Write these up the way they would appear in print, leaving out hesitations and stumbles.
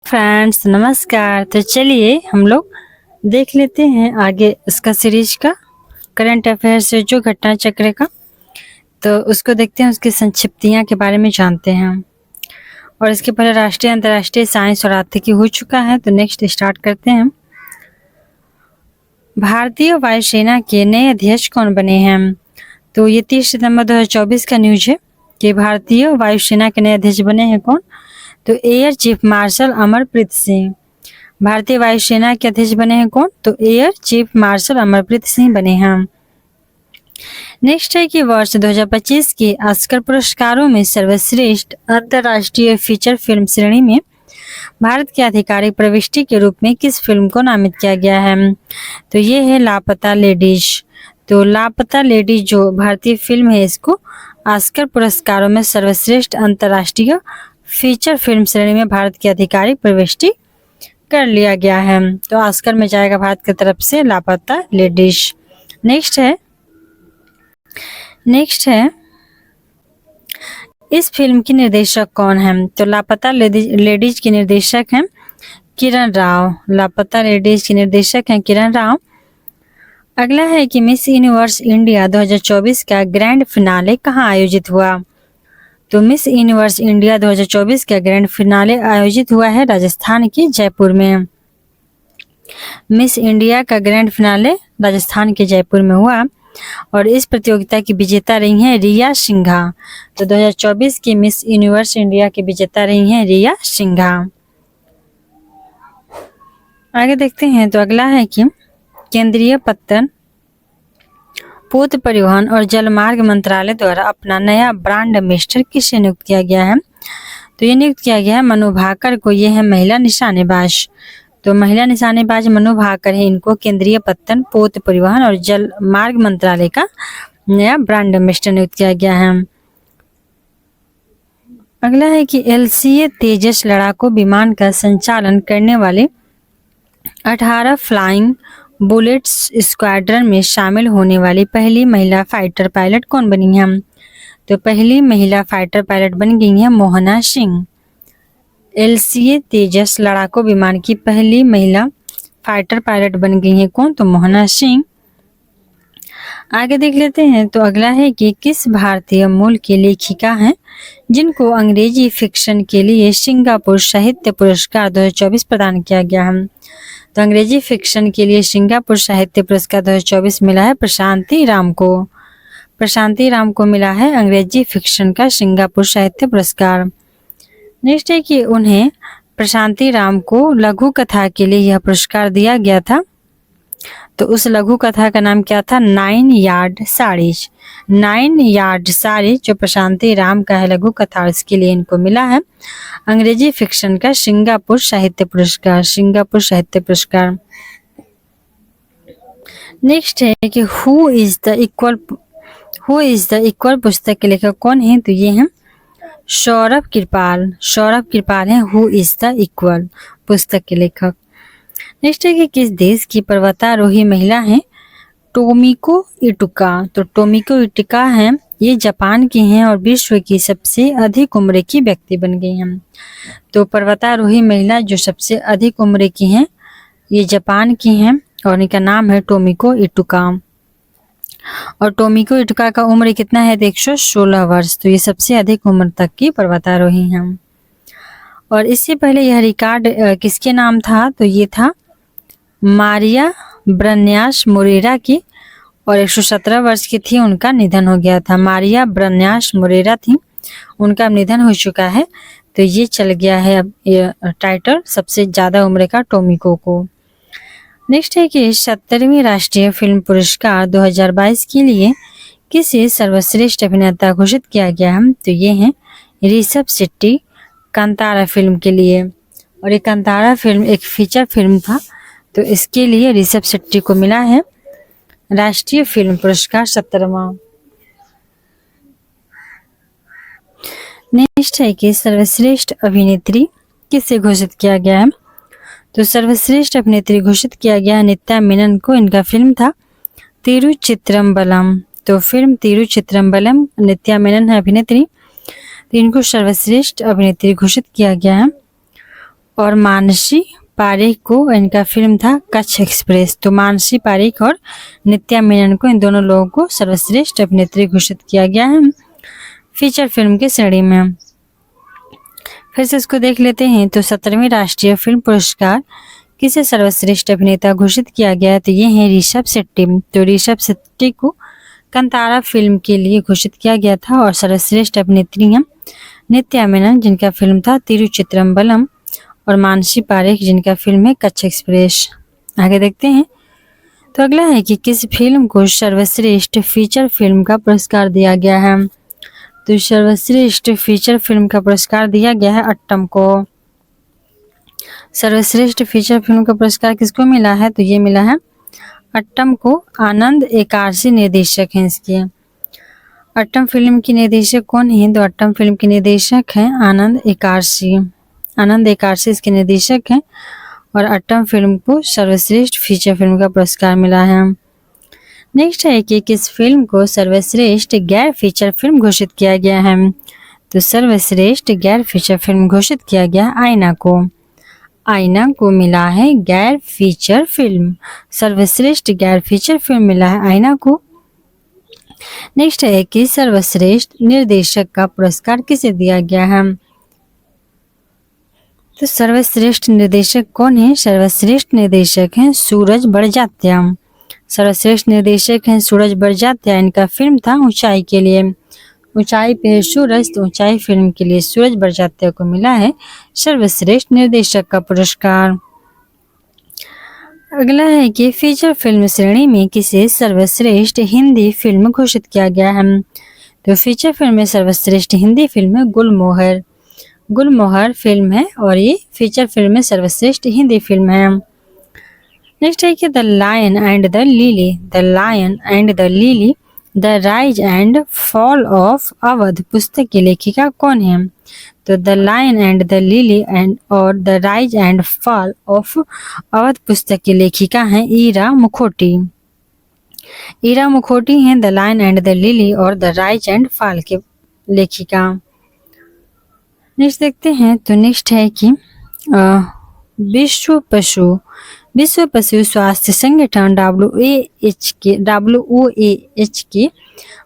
Friends नमस्कार। तो चलिए हम लोग देख लेते हैं आगे इसका सीरीज का करंट अफेयर से जो घटना चक्र का, तो उसको देखते हैं, उसकी संक्षिप्तियां के बारे में जानते हैं। और इसके पहले राष्ट्रीय अंतर्राष्ट्रीय साइंस और आर्थिकी हो चुका है, तो नेक्स्ट स्टार्ट करते हैं। भारतीय वायुसेना के नए अध्यक्ष कौन बने हैं? तो ये 30 सितंबर 2024 का न्यूज है कि भारतीय वायुसेना के नए अध्यक्ष बने हैं कौन? तो air chief marshal Amarpreet Singh भारतीय वायुसेना के अध्यक्ष बने हैं कौन? तो air chief marshal Amarpreet Singh बने हैं। नेक्स्ट है कि वर्ष 2025 के ऑस्कर पुरस्कारों में सर्वश्रेष्ठ अंतर्राष्ट्रीय फीचर फिल्म श्रेणी में भारत की आधिकारिक प्रविष्टि के रूप में किस फिल्म को नामित किया गया है? तो ये है लापता लेडीज। तो लापता लेडीज जो भारतीय फिल्म है, इसको ऑस्कर पुरस्कारों में सर्वश्रेष्ठ अंतर्राष्ट्रीय फीचर फिल्म श्रेणी में भारत की आधिकारिक प्रविष्टि कर लिया गया है। तो ऑस्कर में जाएगा भारत की तरफ से लापता लेडीज। नेक्स्ट है इस फिल्म की निर्देशक कौन है? तो लापता लेडीज की निर्देशक हैं किरण राव। लापता लेडीज की निर्देशक हैं किरण राव। अगला है कि मिस यूनिवर्स इंडिया 2024 का ग्रैंड फिनाले कहाँ आयोजित हुआ? तो मिस यूनिवर्स इंडिया 2024 का ग्रैंड फिनाले आयोजित हुआ है राजस्थान के जयपुर में। मिस इंडिया का ग्रैंड फिनाले राजस्थान के जयपुर में हुआ और इस प्रतियोगिता की विजेता रही हैं रिया सिंघा। तो 2024 की मिस यूनिवर्स इंडिया की विजेता रही हैं रिया सिंघा। आगे देखते हैं। तो अगला है कि केंद्रीय पत्तन पोत परिवहन और जलमार्ग मंत्रालय द्वारा अपना नया ब्रांड एम्बेसडर किसे नियुक्त किया गया है? तो ये नियुक्त किया गया है मनु भाकर को। ये है महिला निशानेबाज। तो महिला निशानेबाज मनु भाकर है, इनको केंद्रीय पत्तन पोत परिवहन और जलमार्ग मंत्रालय का नया ब्रांड एम्बेसडर नियुक्त किया गया है। अगला है कि LCA तेजस लड़ाकू विमान का संचालन करने वाले 18 फ्लाइंग बुलेट्स स्क्वाड्रन में शामिल होने वाली पहली महिला फाइटर पायलट कौन बनी है? तो पहली महिला फाइटर पायलट बन गई है मोहना सिंह। LCA तेजस लड़ाकू विमान की पहली महिला फाइटर पायलट बन गई है कौन? तो मोहना सिंह। आगे देख लेते हैं। तो अगला है कि किस भारतीय मूल की लेखिका हैं जिनको अंग्रेजी फिक्शन के लिए सिंगापुर साहित्य पुरस्कार 2024 प्रदान किया गया है? तो अंग्रेजी फिक्शन के लिए सिंगापुर साहित्य पुरस्कार 2024 मिला है प्रशांति राम को। प्रशांति राम को मिला है अंग्रेजी फिक्शन का सिंगापुर साहित्य पुरस्कार। नेक्स्ट है कि उन्हें प्रशांति राम को लघु कथा के लिए यह पुरस्कार दिया गया था। तो उस लघु कथा का नाम क्या था? 9 यार्ड साड़ीज। 9 यार्ड साड़ीज जो प्रशांति राम का है लघु कथा, इसके लिए इनको मिला है अंग्रेजी फिक्शन का सिंगापुर साहित्य पुरस्कार। सिंगापुर साहित्य पुरस्कार। नेक्स्ट है कि हु इज द इक्वल पुस्तक के लेखक कौन है? तो ये हैं सौरभ कृपाल। सौरभ कृपाल हैं हु इज द इक्वल पुस्तक के लेखक। नेक्स्ट है कि किस देश की पर्वतारोही महिला हैं टोमिको इटुका? तो टोमिको इटुका हैं, ये जापान की हैं और विश्व की सबसे अधिक उम्र की व्यक्ति बन गई हैं। तो पर्वतारोही महिला जो सबसे अधिक उम्र की हैं, ये जापान की हैं और इनका नाम है टोमिको इटुका। और टोमिको इटुका का उम्र कितना है? 116 वर्ष। तो ये सबसे अधिक उम्र तक की पर्वतारोही हैं। और इससे पहले यह रिकॉर्ड किसके नाम था? तो ये था मारिया ब्रन्यास मोरेरा की और 117 वर्ष की थी, उनका निधन हो गया था। मारिया ब्रन्यास मोरेरा थी, उनका निधन हो चुका है। तो ये चल गया है अब ये टाइटल सबसे ज़्यादा उम्र का टोमिको को। नेक्स्ट है कि 70वीं राष्ट्रीय फिल्म पुरस्कार 2022 के लिए किसे सर्वश्रेष्ठ अभिनेता घोषित किया गया है? तो ये हैं ऋषभ शेट्टी कांतारा फिल्म के लिए। और ये कांतारा फिल्म एक फीचर फिल्म था, तो इसके लिए ऋषभ शेट्टी को मिला है राष्ट्रीय फिल्म पुरस्कार 70वां। नेक्स्ट है कि सर्वश्रेष्ठ अभिनेत्री किसे घोषित किया गया है? तो सर्वश्रेष्ठ अभिनेत्री घोषित किया गया नित्या मेनन को। इनका फिल्म था तिरुचित्रम्बलम। तो फिल्म तिरुचित्रम्बलम, नित्या मेनन है अभिनेत्री, तो इनको सर्वश्रेष्ठ अभिनेत्री घोषित किया गया है। और मानसी पारेख को, इनका फिल्म था कच्छ एक्सप्रेस। तो मानसी पारेख और नित्या मेनन को, इन दोनों लोगों को सर्वश्रेष्ठ अभिनेत्री घोषित किया गया है फीचर फिल्म की श्रेणी में। फिर से इसको देख लेते हैं। तो 17वें राष्ट्रीय फिल्म पुरस्कार किसे सर्वश्रेष्ठ अभिनेता घोषित किया गया है? तो ये है ऋषभ शेट्टी। तो ऋषभ शेट्टी को कंतारा फिल्म के लिए घोषित किया गया था। और सर्वश्रेष्ठ अभिनेत्री हैं नित्या मेनन, जिनका फिल्म था तिरुचित्रम्बलम, और मानसी पारेख, जिनका फिल्म है कच्छ एक्सप्रेस। आगे देखते हैं। तो अगला है कि किस फिल्म को सर्वश्रेष्ठ फीचर फिल्म का पुरस्कार दिया गया है? तो सर्वश्रेष्ठ फीचर फिल्म का पुरस्कार दिया गया है अट्टम को। सर्वश्रेष्ठ फीचर फिल्म का पुरस्कार किसको मिला है? तो ये मिला है अट्टम को। आनंद एकादशी निर्देशक हैं इसके। अट्टम फिल्म की निर्देशक कौन है? तो अट्टम फिल्म के निर्देशक हैं आनंद एकादशी। आनंद एकादशी इसके निर्देशक हैं। और अट्टम फिल्म को सर्वश्रेष्ठ फीचर फिल्म का पुरस्कार मिला है। नेक्स्ट है कि किस फिल्म को सर्वश्रेष्ठ गैर फीचर फिल्म घोषित किया गया है? तो सर्वश्रेष्ठ गैर फीचर फिल्म घोषित किया गया आईना को। आईना को मिला है गैर फीचर फिल्म। सर्वश्रेष्ठ गैर फीचर फिल्म मिला है आईना को। नेक्स्ट है कि सर्वश्रेष्ठ निर्देशक का पुरस्कार किसे दिया गया है? तो सर्वश्रेष्ठ निर्देशक कौन है? सर्वश्रेष्ठ निर्देशक हैं सूरज बड़जात्या। सर्वश्रेष्ठ निर्देशक हैं सूरज बड़जात्या। इनका फिल्म था ऊंचाई के लिए। ऊंचाई पे सूरज, तो ऊंचाई फिल्म के लिए सूरज बड़जात्या को मिला है सर्वश्रेष्ठ निर्देशक का पुरस्कार। अगला है कि फीचर फिल्म श्रेणी में किसे सर्वश्रेष्ठ हिंदी फिल्म घोषित किया गया है? तो फीचर फिल्म में सर्वश्रेष्ठ हिंदी फिल्म है गुलमोहर। गुलमोहर फिल्म है और ये फीचर फिल्म में सर्वश्रेष्ठ हिंदी फिल्म है। नेक्स्ट है कि the lion and the lily. The lion and the lily, the rise and fall of Awadh पुस्तक की लेखिका कौन है? तो the lion and the lily and और the rise and fall of Awadh पुस्तक की लेखिका हैं ईरा मुखोटी। ईरा मुखोटी हैं the lion and the lily और द राइज एंड फॉल के लेखिका। नेक्स्ट देखते हैं। तो नेक्स्ट है कि विश्व पशु स्वास्थ्य संगठन WHO के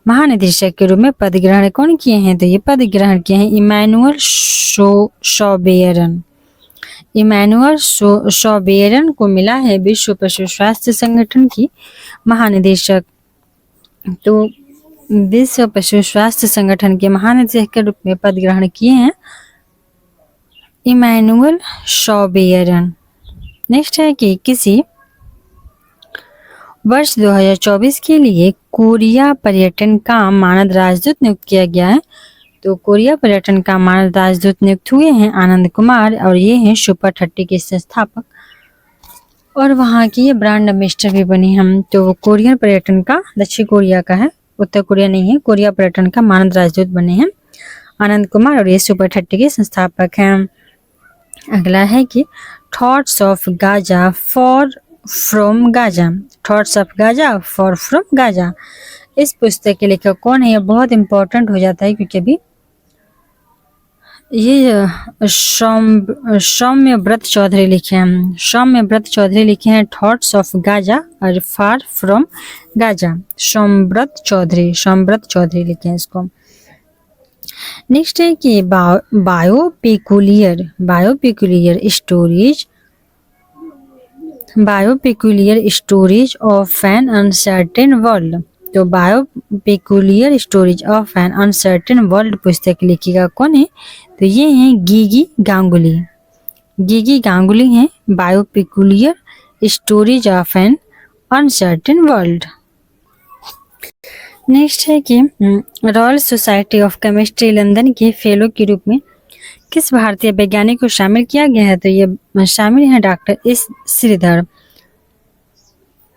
महानिदेशक के रूप में पद ग्रहण कौन किए हैं? तो ये पद ग्रहण किए हैं इमैनुअल शॉबेरन। इमैनुअल शॉबेरन को मिला है विश्व पशु स्वास्थ्य संगठन की महानिदेशक। तो विश्व पशु स्वास्थ्य संगठन के महानिदेशक के रूप में पद ग्रहण किए हैं इमैनुअल शॉबेरन। नेक्स्ट है कि किसी वर्ष 2024 के लिए कोरिया पर्यटन का मानद राजदूत नियुक्त किया गया है। तो कोरिया पर्यटन का मानद राजदूत नियुक्त हुए हैं आनंद कुमार, और ये हैं सुपर 30 के संस्थापक और वहाँ की ये ब्रांड एम्बेसडर भी बनी हम। तो वो कोरियन पर्यटन का, दक्षिण कोरिया का है, उत्तर कोरिया नहीं है, कोरिया पर्यटन का मानद राजदूत बने हैं आनंद कुमार, और ये सुपर 30 के संस्थापक हैं। अगला है कि thoughts of Gaza for from Gaza. Thoughts of Gaza for from Gaza, इस पुस्तक के लेखक कौन है? ये बहुत इंपॉर्टेंट हो जाता है क्योंकि अभी ये सौम्य व्रत चौधरी लिखे हैं। सौम्य व्रत चौधरी लिखे हैं थॉट्स ऑफ गाजा और far from Gaza. Soumyabrata Chaudhuri लिखे हैं इसको। नेक्स्ट है कि biopeculiar stories of an uncertain world. तो biopeculiar stories of an uncertain world पुस्तक की लेखिका कौन है? तो ये हैं गीगी गांगुली। गीगी गांगुली हैं biopeculiar stories of an uncertain world. Next है कि Royal Society of Chemistry London के फेलो के रूप में किस भारतीय वैज्ञानिक को शामिल किया गया है? तो ये शामिल है डॉक्टर एस श्रीधर।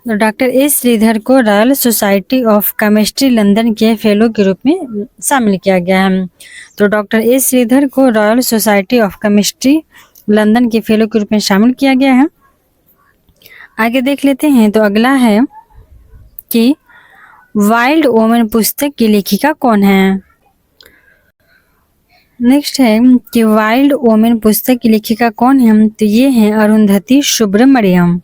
तो डॉक्टर एस श्रीधर को royal Society of Chemistry London के फेलो के रूप में शामिल किया गया है। तो डॉक्टर एस श्रीधर को royal Society of Chemistry London के फेलो के रूप में शामिल किया गया है। आगे देख लेते हैं। तो अगला है कि वाइल्ड वोमन पुस्तक की लेखिका कौन है? नेक्स्ट है कि वाइल्ड वोमेन पुस्तक की लेखिका कौन है, तो ये है अरुंधति सुब्रमण्यम।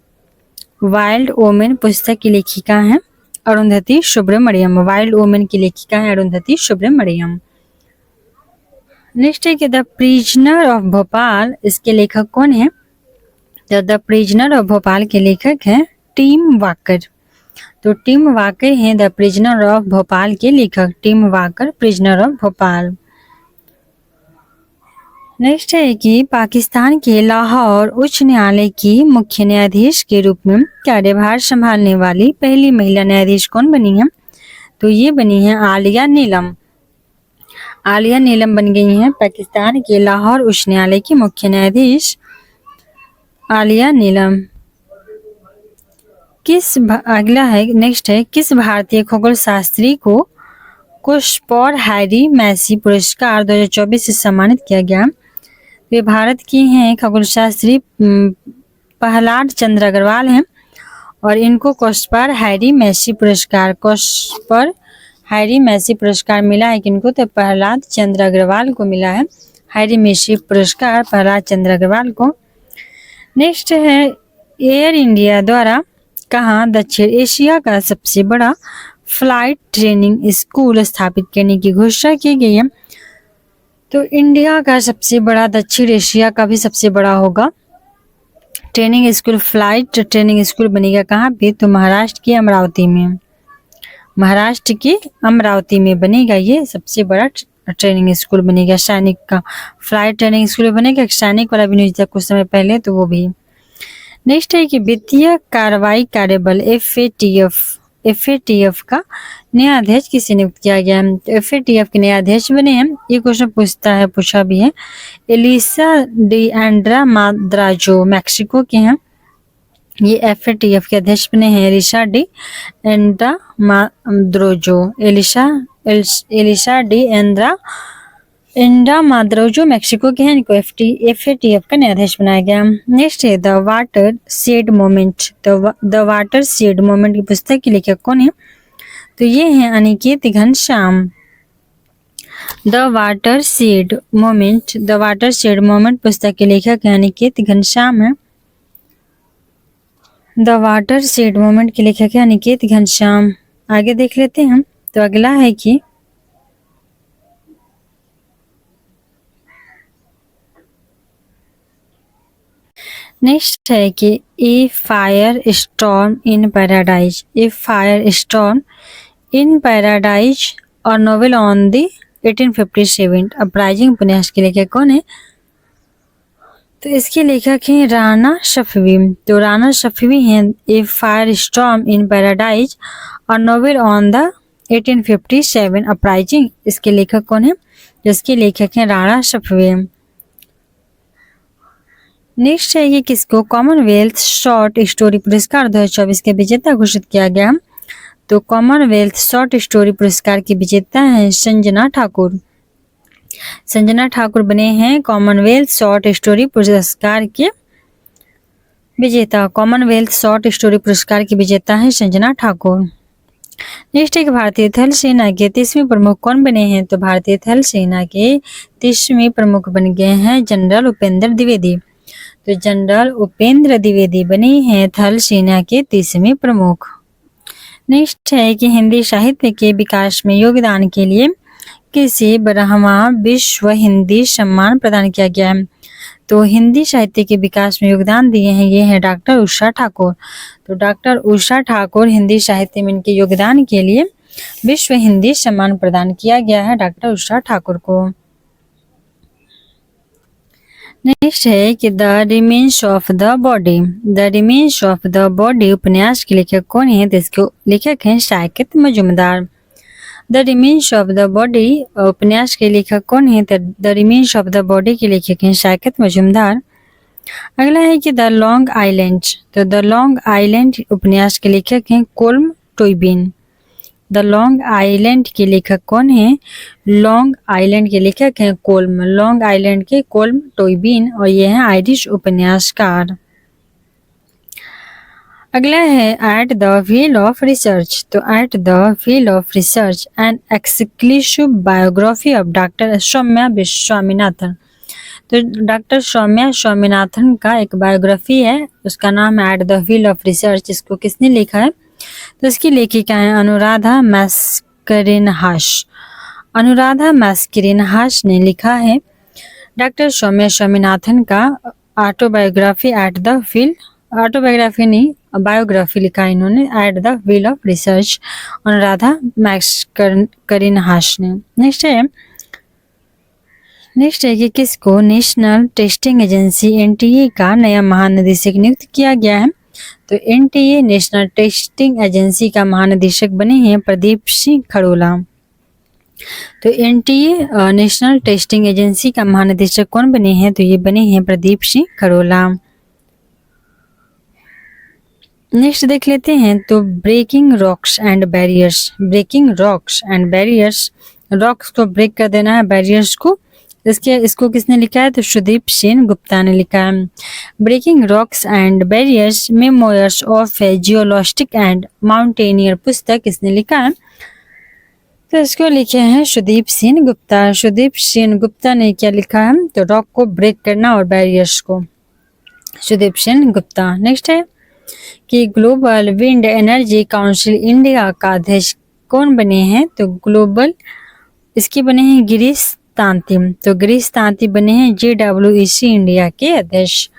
वाइल्ड वोमेन पुस्तक की लेखिका है अरुंधति सुब्रमण्यम। वाइल्ड वोमेन की लेखिका है अरुंधति सुब्रमण्यम। नेक्स्ट है कि द प्रिजनर ऑफ भोपाल, इसके लेखक कौन है, तो द प्रिजनर ऑफ भोपाल के लेखक हैं टीम वाकर। तो टीम वाकर हैं द प्रिजनर ऑफ भोपाल के लेखक, team walker prisoner of Bhopal. Next है कि पाकिस्तान के लाहौर उच्च न्यायालय की मुख्य न्यायाधीश के रूप में कार्यभार संभालने वाली पहली महिला न्यायाधीश कौन बनी है, तो ये बनी है आलिया नीलम। आलिया नीलम बन गई हैं पाकिस्तान के लाहौर उच्च न्यायालय की मुख्य न्यायाधीश आलिया नीलम। अगला है नेक्स्ट है किस भारतीय खगोल शास्त्री को कुशपौर हैरी मैसी पुरस्कार 2024 से सम्मानित किया गया। वे भारत की हैं खगोल शास्त्री प्रहलाद चंद्र अग्रवाल हैं और इनको कुशपौर हैरी मैसी पुरस्कार मिला है किनको, तो प्रहलाद चंद्र अग्रवाल को मिला है हैरी मैसी पुरस्कार प्रहलाद चंद्र अग्रवाल को। नेक्स्ट है एयर इंडिया द्वारा कहाँ दक्षिण एशिया का सबसे बड़ा फ्लाइट ट्रेनिंग स्कूल स्थापित करने की घोषणा की गई है। तो इंडिया का सबसे बड़ा दक्षिण एशिया का भी सबसे बड़ा होगा training school, flight training school बनेगा कहाँ पे, तो महाराष्ट्र के अमरावती में। महाराष्ट्र के अमरावती में बनेगा ये सबसे बड़ा ट्रेनिंग स्कूल बनेगा। सैनिक का फ्लाइट ट्रेनिंग स्कूल बनेगा, सैनिक वाला भी न्यूज था कुछ समय पहले, तो वो भी। नेक्स्ट है कि वित्तीय कार्रवाई कार्यबल FATF का नया अध्यक्ष किसे नियुक्त किया गया है, तो FATF के नया अध्यक्ष बने हैं, ये क्वेश्चन पूछा भी है, Elisa de Anda Madrazo Mexico के हैं। ये FATF के अध्यक्ष बने हैं Elisa de Anda Madrazo. Elisa de Anda Madrazo Mexico के हैं, इनको FATF का नया अध्यक्ष बनाया गया। नेक्स्ट है the water shade moment. The water shade moment की पुस्तक के लेखक कौन है, तो ये है Aniket Ghanshyam. The water shade moment पुस्तक के लेखक है अनिकेत घनश्याम है। द वाटर शेड मोमेंट के लेखक है अनिकेत घनश्याम। आगे देख लेते हैं, तो अगला है कि नेक्स्ट है कि ए फायर स्टॉर्म इन पैराडाइज और नोवेल ऑन द 1857 अपराइजिंग उपन्यास के लेखक कौन है, तो इसके लेखक हैं राना शफवी। तो राना शफवी हैं ए फायर स्टॉर्म इन पैराडाइज और नोवेल ऑन द 1857 अपराइजिंग, इसके लेखक कौन है, जिसके लेखक हैं राना शफवी। नेक्स्ट है कि किसको कॉमनवेल्थ शॉर्ट स्टोरी पुरस्कार 2024 के विजेता घोषित किया गया, तो कॉमनवेल्थ शॉर्ट स्टोरी पुरस्कार की विजेता है संजना ठाकुर। संजना ठाकुर बने हैं कॉमनवेल्थ शॉर्ट स्टोरी पुरस्कार के विजेता। कॉमनवेल्थ शॉर्ट स्टोरी पुरस्कार की विजेता है संजना ठाकुर। नेक्स्ट है भारतीय थल सेना के 30वें प्रमुख कौन बने हैं, तो भारतीय थल सेना के 30वें प्रमुख बन गए हैं जनरल उपेंद्र द्विवेदी। तो जनरल उपेंद्र द्विवेदी बने हैं थल सेना के 30वें प्रमुख। नेक्स्ट है कि हिंदी साहित्य के विकास में योगदान के लिए किसे 12वां विश्व हिंदी सम्मान प्रदान किया गया है, तो हिंदी साहित्य के विकास में योगदान दिए हैं ये है डॉक्टर उषा ठाकुर। तो डॉक्टर उषा ठाकुर हिंदी साहित्य में इनके योगदान के लिए विश्व हिंदी सम्मान प्रदान किया गया है डॉक्टर उषा ठाकुर को। नेक्स्ट है कि the remains of the body उपन्यास के लेखक कौन है, तो इसके लेखक हैं Saket Majumdar. The remains of the body उपन्यास के लेखक कौन है, तो the remains of the body के लेखक हैं साकेत मजुमदार। अगला है कि द लॉन्ग आइलैंड। तो द लॉन्ग आइलैंड उपन्यास के लेखक हैं Colm Toibin. The Long Island के लेखक कौन है, लॉन्ग आइलैंड के लेखक हैं लॉन्ग आइलैंड के कोल्म टॉयबिन और ये हैं आयरिश उपन्यासकार। अगला है at the field of research. तो at the field of research and exclusive biography of doctor Soumya Swaminathan. तो डॉक्टर सौम्या स्वामीनाथन का एक बायोग्राफी है, उसका नाम है at the field of research. इसको किसने लिखा है? तो इसकी लेखिका है अनुराधा मैस्करिनहास। अनुराधा मैस्करिनहास ने लिखा है डॉक्टर सौम्या स्वामीनाथन का autobiography at the field, autobiography नहीं बायोग्राफी लिखा है इन्होंने at the field of research, Anuradha Mascarenhas ने। नेक्स्ट है कि किसको नेशनल टेस्टिंग एजेंसी एनटीए का नया महानिदेशक नियुक्त किया गया है? तो एनटीए नेशनल टेस्टिंग एजेंसी का महानिदेशक बने हैं प्रदीप सिंह खरोला। तो एनटीए नेशनल टेस्टिंग एजेंसी का महानिदेशक कौन बने हैं? तो ये बने हैं प्रदीप सिंह खरोला। नेक्स्ट देख लेते हैं तो breaking rocks and barriers. Breaking rocks and barriers, rocks को ब्रेक कर देना है, बैरियर्स को, इसको किसने लिखा है? तो सुदीप सेन गुप्ता ने लिखा है। Breaking rocks and barriers memoirs of a geologist and mountaineer पुस्तक किसने लिखा है? तो इसको लिखे हैं सुदीप सेन गुप्ता। सुदीप सेन गुप्ता ने क्या लिखा है? तो रॉक को ब्रेक करना और बैरियर्स को, सुदीप सेन गुप्ता। नेक्स्ट है कि global wind energy council India का अध्यक्ष कौन बने हैं? तो ग्लोबल इसके बने हैं गिरीश तांती। तो गिरीश तांती बने हैं JWEC इंडिया के अध्यक्ष।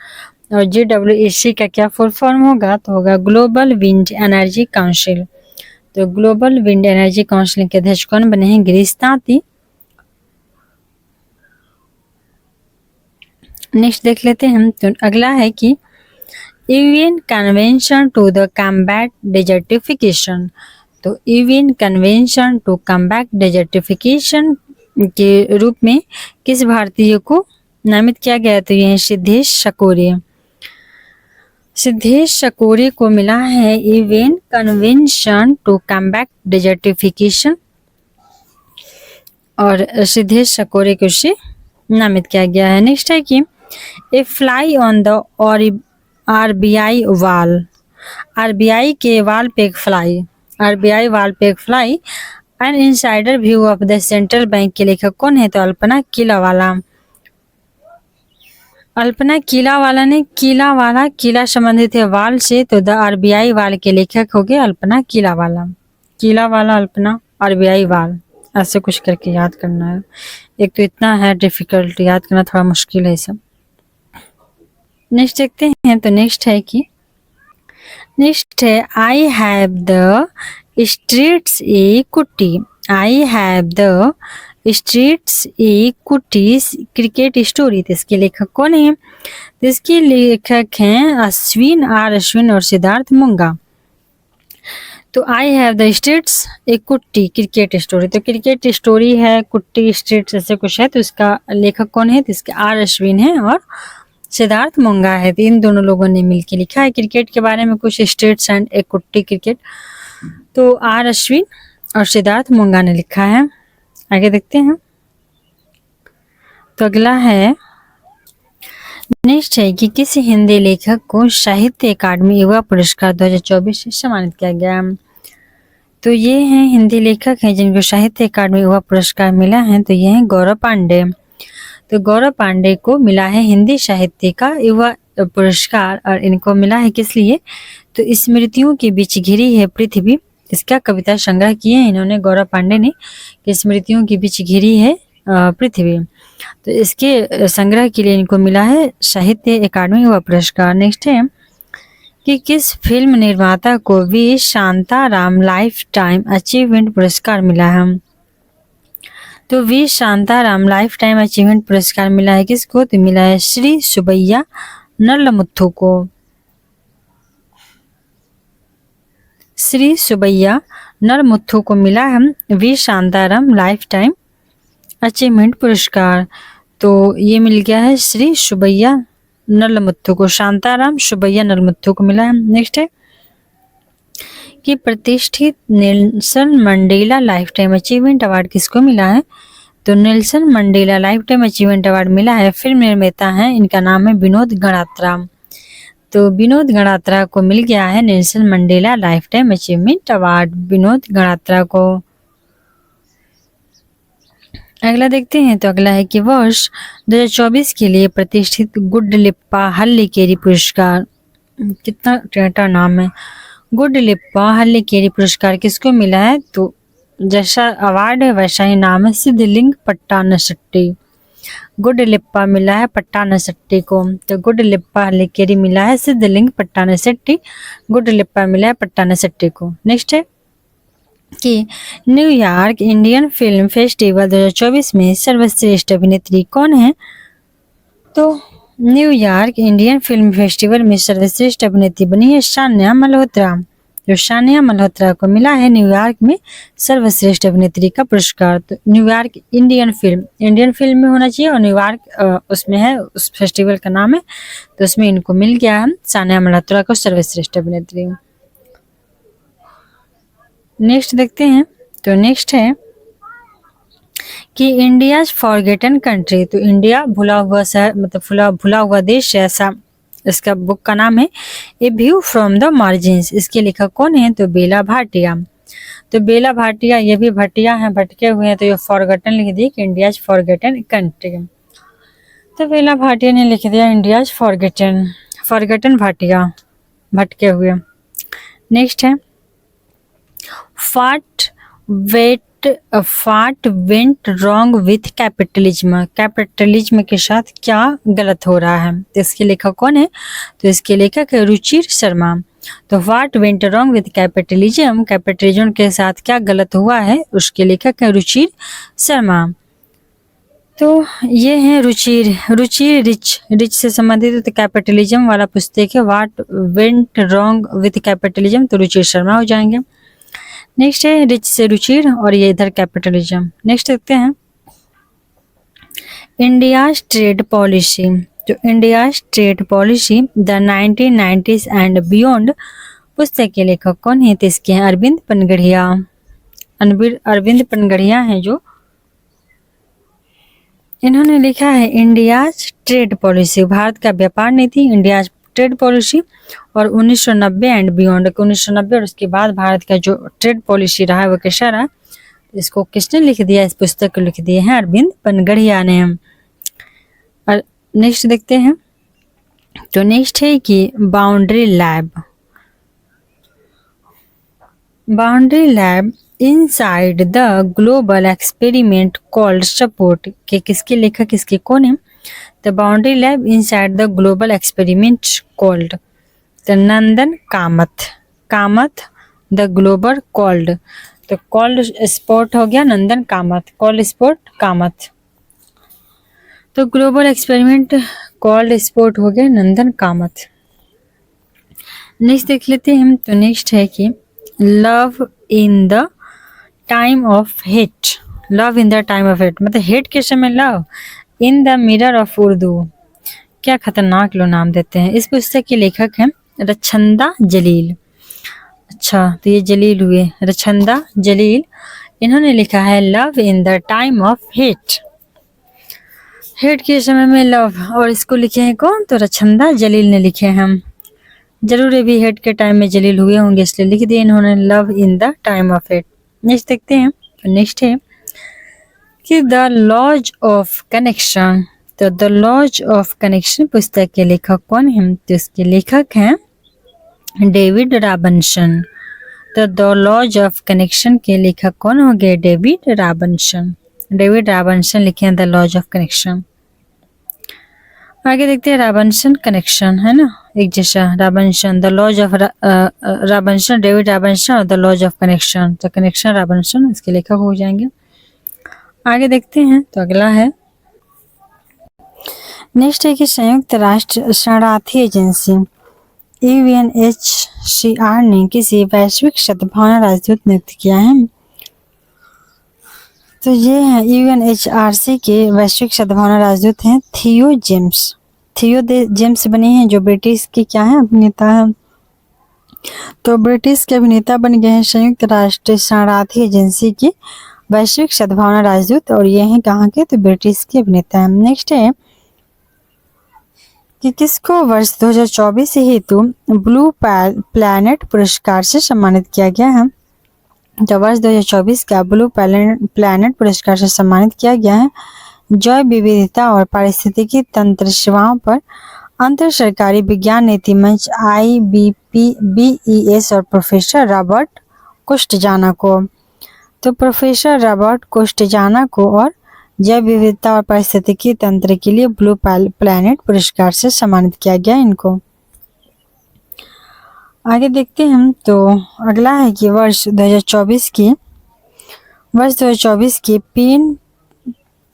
और JWEC का क्या फुल फॉर्म होगा? तो होगा ग्लोबल विंड एनर्जी काउंसिल। तो ग्लोबल विंड एनर्जी काउंसिल के अध्यक्ष कौन बने हैं? गिरीश तांती। नेक्स्ट देख लेते हैं हम। तो अगला है कि UN convention to the combat desertification. तो UN convention to combat desertification के रूप में किस भारतीय को नामित किया गया? तो यह सिद्धेश सकौरे। सिद्धेश सकौरे को मिला है UN convention to combat desertification, और सिद्धेश सकौरे को उससे नामित किया गया है। नेक्स्ट है कि ए फ्लाई ऑन द आरबीआई वाल। आरबीआई के वाल पे एक फ्लाई, आरबीआई वाल पे एक fly N insider view of the central bank के लेखक कौन है? तो अल्पना किलावाला। अल्पना किलावाला ने किला संबंधित है वाल से, तो द आरबीआई वाल के लेखक हो गए अल्पना किलावाला अल्पना आरबीआई वाल, ऐसे कुछ करके याद करना है। एक तो इतना है डिफिकल्ट, याद करना थोड़ा मुश्किल है सब। नेक्स्ट देखते हैं। तो नेक्स्ट है आई हैव द स्ट्रीट्स ए कुट्टी। आई हैव द स्ट्रीट्स ए कुट्टी क्रिकेट स्टोरी। तो इसके लेखक कौन है? तो इसके लेखक हैं अश्विन और सिद्धार्थ मुंगा। तो आई हैव द स्ट्रीट्स ए कुट्टी क्रिकेट स्टोरी, तो क्रिकेट स्टोरी है, कुट्टी स्ट्रीट्स ऐसे कुछ है। तो इसका लेखक कौन है? तो इसके अश्विन है और सिद्धार्थ मुंगा है। तो इन दोनों लोगों ने मिलकर लिखा है क्रिकेट के बारे में कुछ, स्ट्रीट्स एंड ए कुट्टी क्रिकेट। तो अश्विन और सिद्धार्थ मुंगा ने लिखा है। आगे देखते हैं। तो अगला है नेक्स्ट है कि किसी हिंदी लेखक को साहित्य अकादमी युवा पुरस्कार 2024 से सम्मानित किया गया। तो ये हैं हिंदी लेखक हैं जिनको साहित्य अकादमी युवा पुरस्कार मिला है। तो ये हैं गौरव पांडे। तो गौरव पांडे को मिला है हिंदी साहित्य का युवा पुरस्कार, और इनको मिला है किस लिए? तो स्मृतियों के बीच घिरी है पृथ्वी, इसका कविता संग्रह किए हैं इन्होंने गौरव पांडे ने, कि स्मृतियों के बीच घिरी है पृथ्वी। तो इसके संग्रह के लिए इनको मिला है साहित्य अकादमी युवा पुरस्कार। नेक्स्ट है कि किस फिल्म निर्माता को V Shantaram lifetime achievement पुरस्कार मिला है? तो V Shantaram lifetime achievement पुरस्कार मिला है किसको? तो मिला है श्री सुबैया नल्लमुथु को। श्री सुबैया नल्लमुथु को मिला है V Shantaram lifetime achievement पुरस्कार। तो ये मिल गया है श्री सुबैया नल्लमुथु को, शांताराम सुबैया नल्लमुथु को मिला है। नेक्स्ट है कि प्रतिष्ठित Nelson Mandela life time achievement award किसको मिला है? तो Nelson Mandela life time achievement award मिला है फिल्म निर्माता हैं, इनका नाम है विनोद गणात्रा। तो विनोद गणात्रा को मिल गया है Nelson Mandela life time achievement award, Vinod Ganatra को। अगला देखते हैं, तो अगला है कि वर्ष 2024 के लिए प्रतिष्ठित गुडलिप्पा हल्लीकेरी पुरस्कार, कितना टेढ़ा नाम है, गुडलिप्पा हल्लीकेरी पुरस्कार किसको मिला है? तो जैसा अवार्ड है वैसा ही नाम है, सिद्धलिंग पट्टानशट्टी। गुडलिप्पा मिला है पट्टानशट्टी को, तो गुडलिप्पा हल्लीकेरी मिला है सिद्धलिंग पट्टानशट्टी, गुडलिप्पा मिला है पट्टानशट्टी को। नेक्स्ट है कि न्यूयॉर्क इंडियन फिल्म फेस्टिवल 2024 में सर्वश्रेष्ठ अभिनेत्री कौन है? तो न्यूयॉर्क इंडियन फिल्म फेस्टिवल में सर्वश्रेष्ठ अभिनेत्री बनी है सान्या मल्होत्रा। जो सान्या मल्होत्रा को मिला है न्यूयॉर्क में सर्वश्रेष्ठ अभिनेत्री का पुरस्कार। तो न्यूयॉर्क इंडियन फिल्म में होना चाहिए और न्यूयॉर्क उसमें है, उस फेस्टिवल का नाम है, तो उसमें इनको मिल गया है सान्या मल्होत्रा को सर्वश्रेष्ठ अभिनेत्री। नेक्स्ट देखते हैं, तो नेक्स्ट है कि इंडिया फॉरगेटन कंट्री, तो इंडिया भुला हुआ शहर, मतलब भुला हुआ देश है, ऐसा इसका बुक का नाम है ए व्यू फ्रॉम द मार्जिन्स। इसके लेखक कौन है? तो बेला भाटिया। तो बेला भाटिया, ये भी भटिया है, भटके हुए हैं, तो ये फॉरगेटन लिख दिए कि इंडिया फॉरगेटन कंट्री। तो बेला भाटिया ने लिख दिया इंडिया फॉरगेटन भाटिया, भटके हुए। नेक्स्ट है फाट went wrong with capitalism, capitalism के साथ क्या गलत हो रहा है? तो इसके लेखक कौन है? तो इसके लेखक है रुचिर शर्मा। तो what went wrong with capitalism, capitalism के साथ क्या गलत हुआ है, उसके लेखक है रुचिर शर्मा। तो ये है रुचिर रिच से संबंधित, तो कैपिटलिज्म वाला पुस्तक है what went wrong with capitalism, तो रुचिर शर्मा हो जाएंगे। नेक्स्ट है रिच से रुचिर और ये इधर कैपिटलिज्म। नेक्स्ट देखते हैं इंडिया ट्रेड पॉलिसी, तो India trade policy the 1990s and beyond पुस्तक के लेखक कौन है? तो इसके हैं अरविंद पनगढ़िया हैं, जो इन्होंने लिखा है इंडिया ट्रेड पॉलिसी, भारत का व्यापार नीति, इंडिया ट्रेड पॉलिसी, और 1990 एंड बियॉन्ड, 1990 और उसके बाद भारत का जो ट्रेड पॉलिसी रहा है वो कैसा रहा, इसको किसने लिख दिया? इस पुस्तक को लिख दिए हैं अरविंद पनगढ़िया ने। और नेक्स्ट देखते हैं, तो नेक्स्ट है कि boundary lab inside the global experiment called support के किसके लेखक, इसके कौन है? The boundary lab inside the global experiment called the Nandan Kamat the global called, तो कॉल्ड स्पॉट हो गया नंदन कामत, कॉल्ड स्पॉट कामत, तो ग्लोबल एक्सपेरिमेंट कॉल्ड स्पॉट हो गया नंदन कामत। नेक्स्ट देख लेते हैं हम, तो नेक्स्ट है कि love in the time of hate, मतलब हेट के समय love, in the mirror of Urdu, क्या खतरनाक लो नाम देते हैं। इस पुस्तक के लेखक हैं रचंदा जलील। अच्छा, तो ये जलील हुए, रचंदा जलील, इन्होंने लिखा है love in the time of hate, hate के समय में लव, और इसको लिखे हैं कौन? तो रचंदा जलील ने लिखे हैं। हम जरूर भी हेट के टाइम में जलील हुए होंगे, इसलिए लिख दिए इन्होंने love in the time of hate. Next देखते हैं, तो नेक्स्ट है कि द लॉज ऑफ कनेक्शन, तो द लॉज ऑफ कनेक्शन पुस्तक के लेखक कौन है? तो इसके लेखक हैं डेविड रॉबिन्सन। तो द लॉज ऑफ कनेक्शन के लेखक कौन हो गए? डेविड रॉबिन्सन लिखे हैं द लॉज ऑफ कनेक्शन। आगे देखते हैं रॉबिन्सन कनेक्शन, है ना एक जैसा, Robinson the laws of Robinson, David Robinson और द लॉज ऑफ कनेक्शन, तो कनेक्शन रॉबिन्सन इसके लेखक हो जाएंगे। आगे देखते हैं, तो अगला है नेक्स्ट है कि संयुक्त राष्ट्र शरणार्थी एजेंसी UNHCR ने किसी वैश्विक सद्भावना राजदूत नियुक्त किया है। तो ये है UNHRC के वैश्विक सद्भावना राजदूत हैं थियो जेम्स बने हैं, जो ब्रिटिश के क्या है अभिनेता है, तो ब्रिटिश के अभिनेता बन गए हैं संयुक्त राष्ट्र शरणार्थी एजेंसी के वैश्विक सद्भावना राजदूत, और ये हैं कहाँ के? तो ब्रिटिश के अभिनेता हैं। नेक्स्ट है कि किसको वर्ष 2024 हेतु ब्लू प्लैनेट पुरस्कार से सम्मानित किया गया है। तो वर्ष 2024 का ब्लू प्लैनेट पुरस्कार से सम्मानित किया गया है जैव विविधता और पारिस्थितिकी तंत्र सेवाओं पर अंतर सरकारी विज्ञान नीति मंच IBPBES और प्रोफेसर रॉबर्ट कोस्टेजाना को। तो प्रोफेसर रॉबर्ट कोस्टेजाना को और जैव विविधता और पारिस्थितिकी तंत्र के लिए ब्लू प्लैनेट पुरस्कार से सम्मानित किया गया इनको। आगे देखते हैं हम। तो अगला है कि वर्ष 2024 की पीएन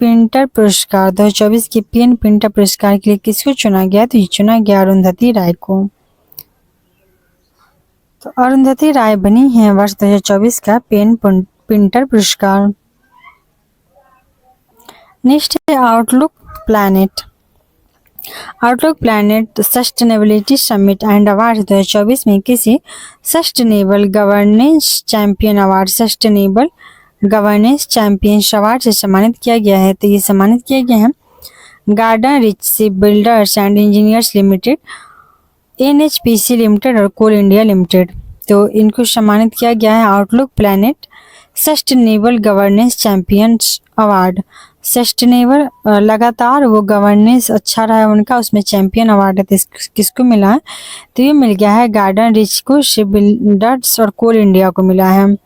पिंटर पुरस्कार 2024 के पीएन पिंटर पुरस्कार के लिए किसको चुना गया। तो ये चुना गया अरुंधति राय को। तो अरुंधति राय बनी है वर्ष 2024 का पीएन पिंटर पुरस्कार। नेक्स्ट है outlook planet sustainability summit and award 2024 में किसी सस्टेनेबल गवर्नेंस चैंपियन अवार्ड से सम्मानित किया गया है। तो ये सम्मानित किया गया है garden rich ship builders and engineers limited, NHPC limited और कोल इंडिया लिमिटेड। तो इनको सम्मानित किया गया है outlook planet sustainable governance champions award. Sustainable लगातार वो गवर्नेंस अच्छा रहा है उनका, उसमें चैंपियन अवार्ड है। तो किसको मिला है। तो ये मिल गया है गार्डन रिच को, शिप बिल्डर्स और कोल इंडिया को मिला है।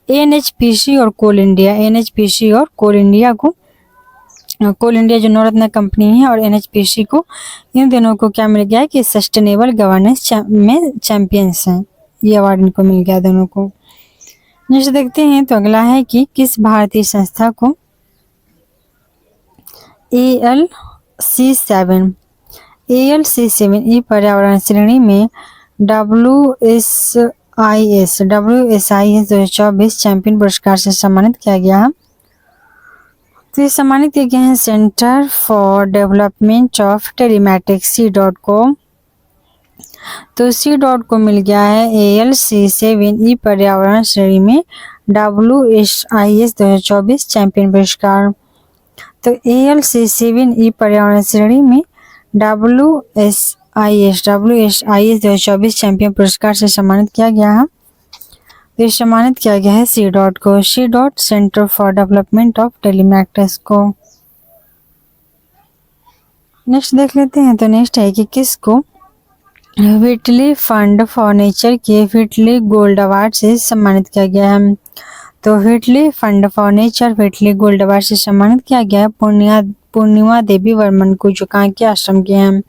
NHPC और कोल इंडिया को, कोल इंडिया जो नवरत्न कंपनी है और NHPC को, इन दोनों को क्या मिल गया है कि सस्टेनेबल गवर्नेंस में चैंपियंस हैं। ये अवार्ड इनको मिल गया दोनों को। नेक्स्ट देखते हैं। तो अगला है कि किस भारतीय संस्था को ALC7 ई पर्यावरण श्रेणी में WSIS 2024 चैंपियन पुरस्कार से सम्मानित किया गया। तो ये सम्मानित किए गए हैं centre for development of telematics C.com। तो C.com मिल गया है ALC7 ई पर्यावरण श्रेणी में WSIS 2024 चैंपियन पुरस्कार। तो ALC7 ई पर्यावरण श्रेणी में WSIS 2024 चैंपियन पुरस्कार से सम्मानित किया गया है। तो सम्मानित किया गया है C.com centre for development of telematics को। नेक्स्ट देख लेते हैं। तो नेक्स्ट है कि किसको व्हिटली फंड फॉर नेचर के व्हिटली गोल्ड अवार्ड से सम्मानित किया गया है। तो Whitley fund for nature Whitley gold award से सम्मानित किया गया है पूर्णिमा देवी वर्मन को, जो कहाँ के आश्रम के हैं।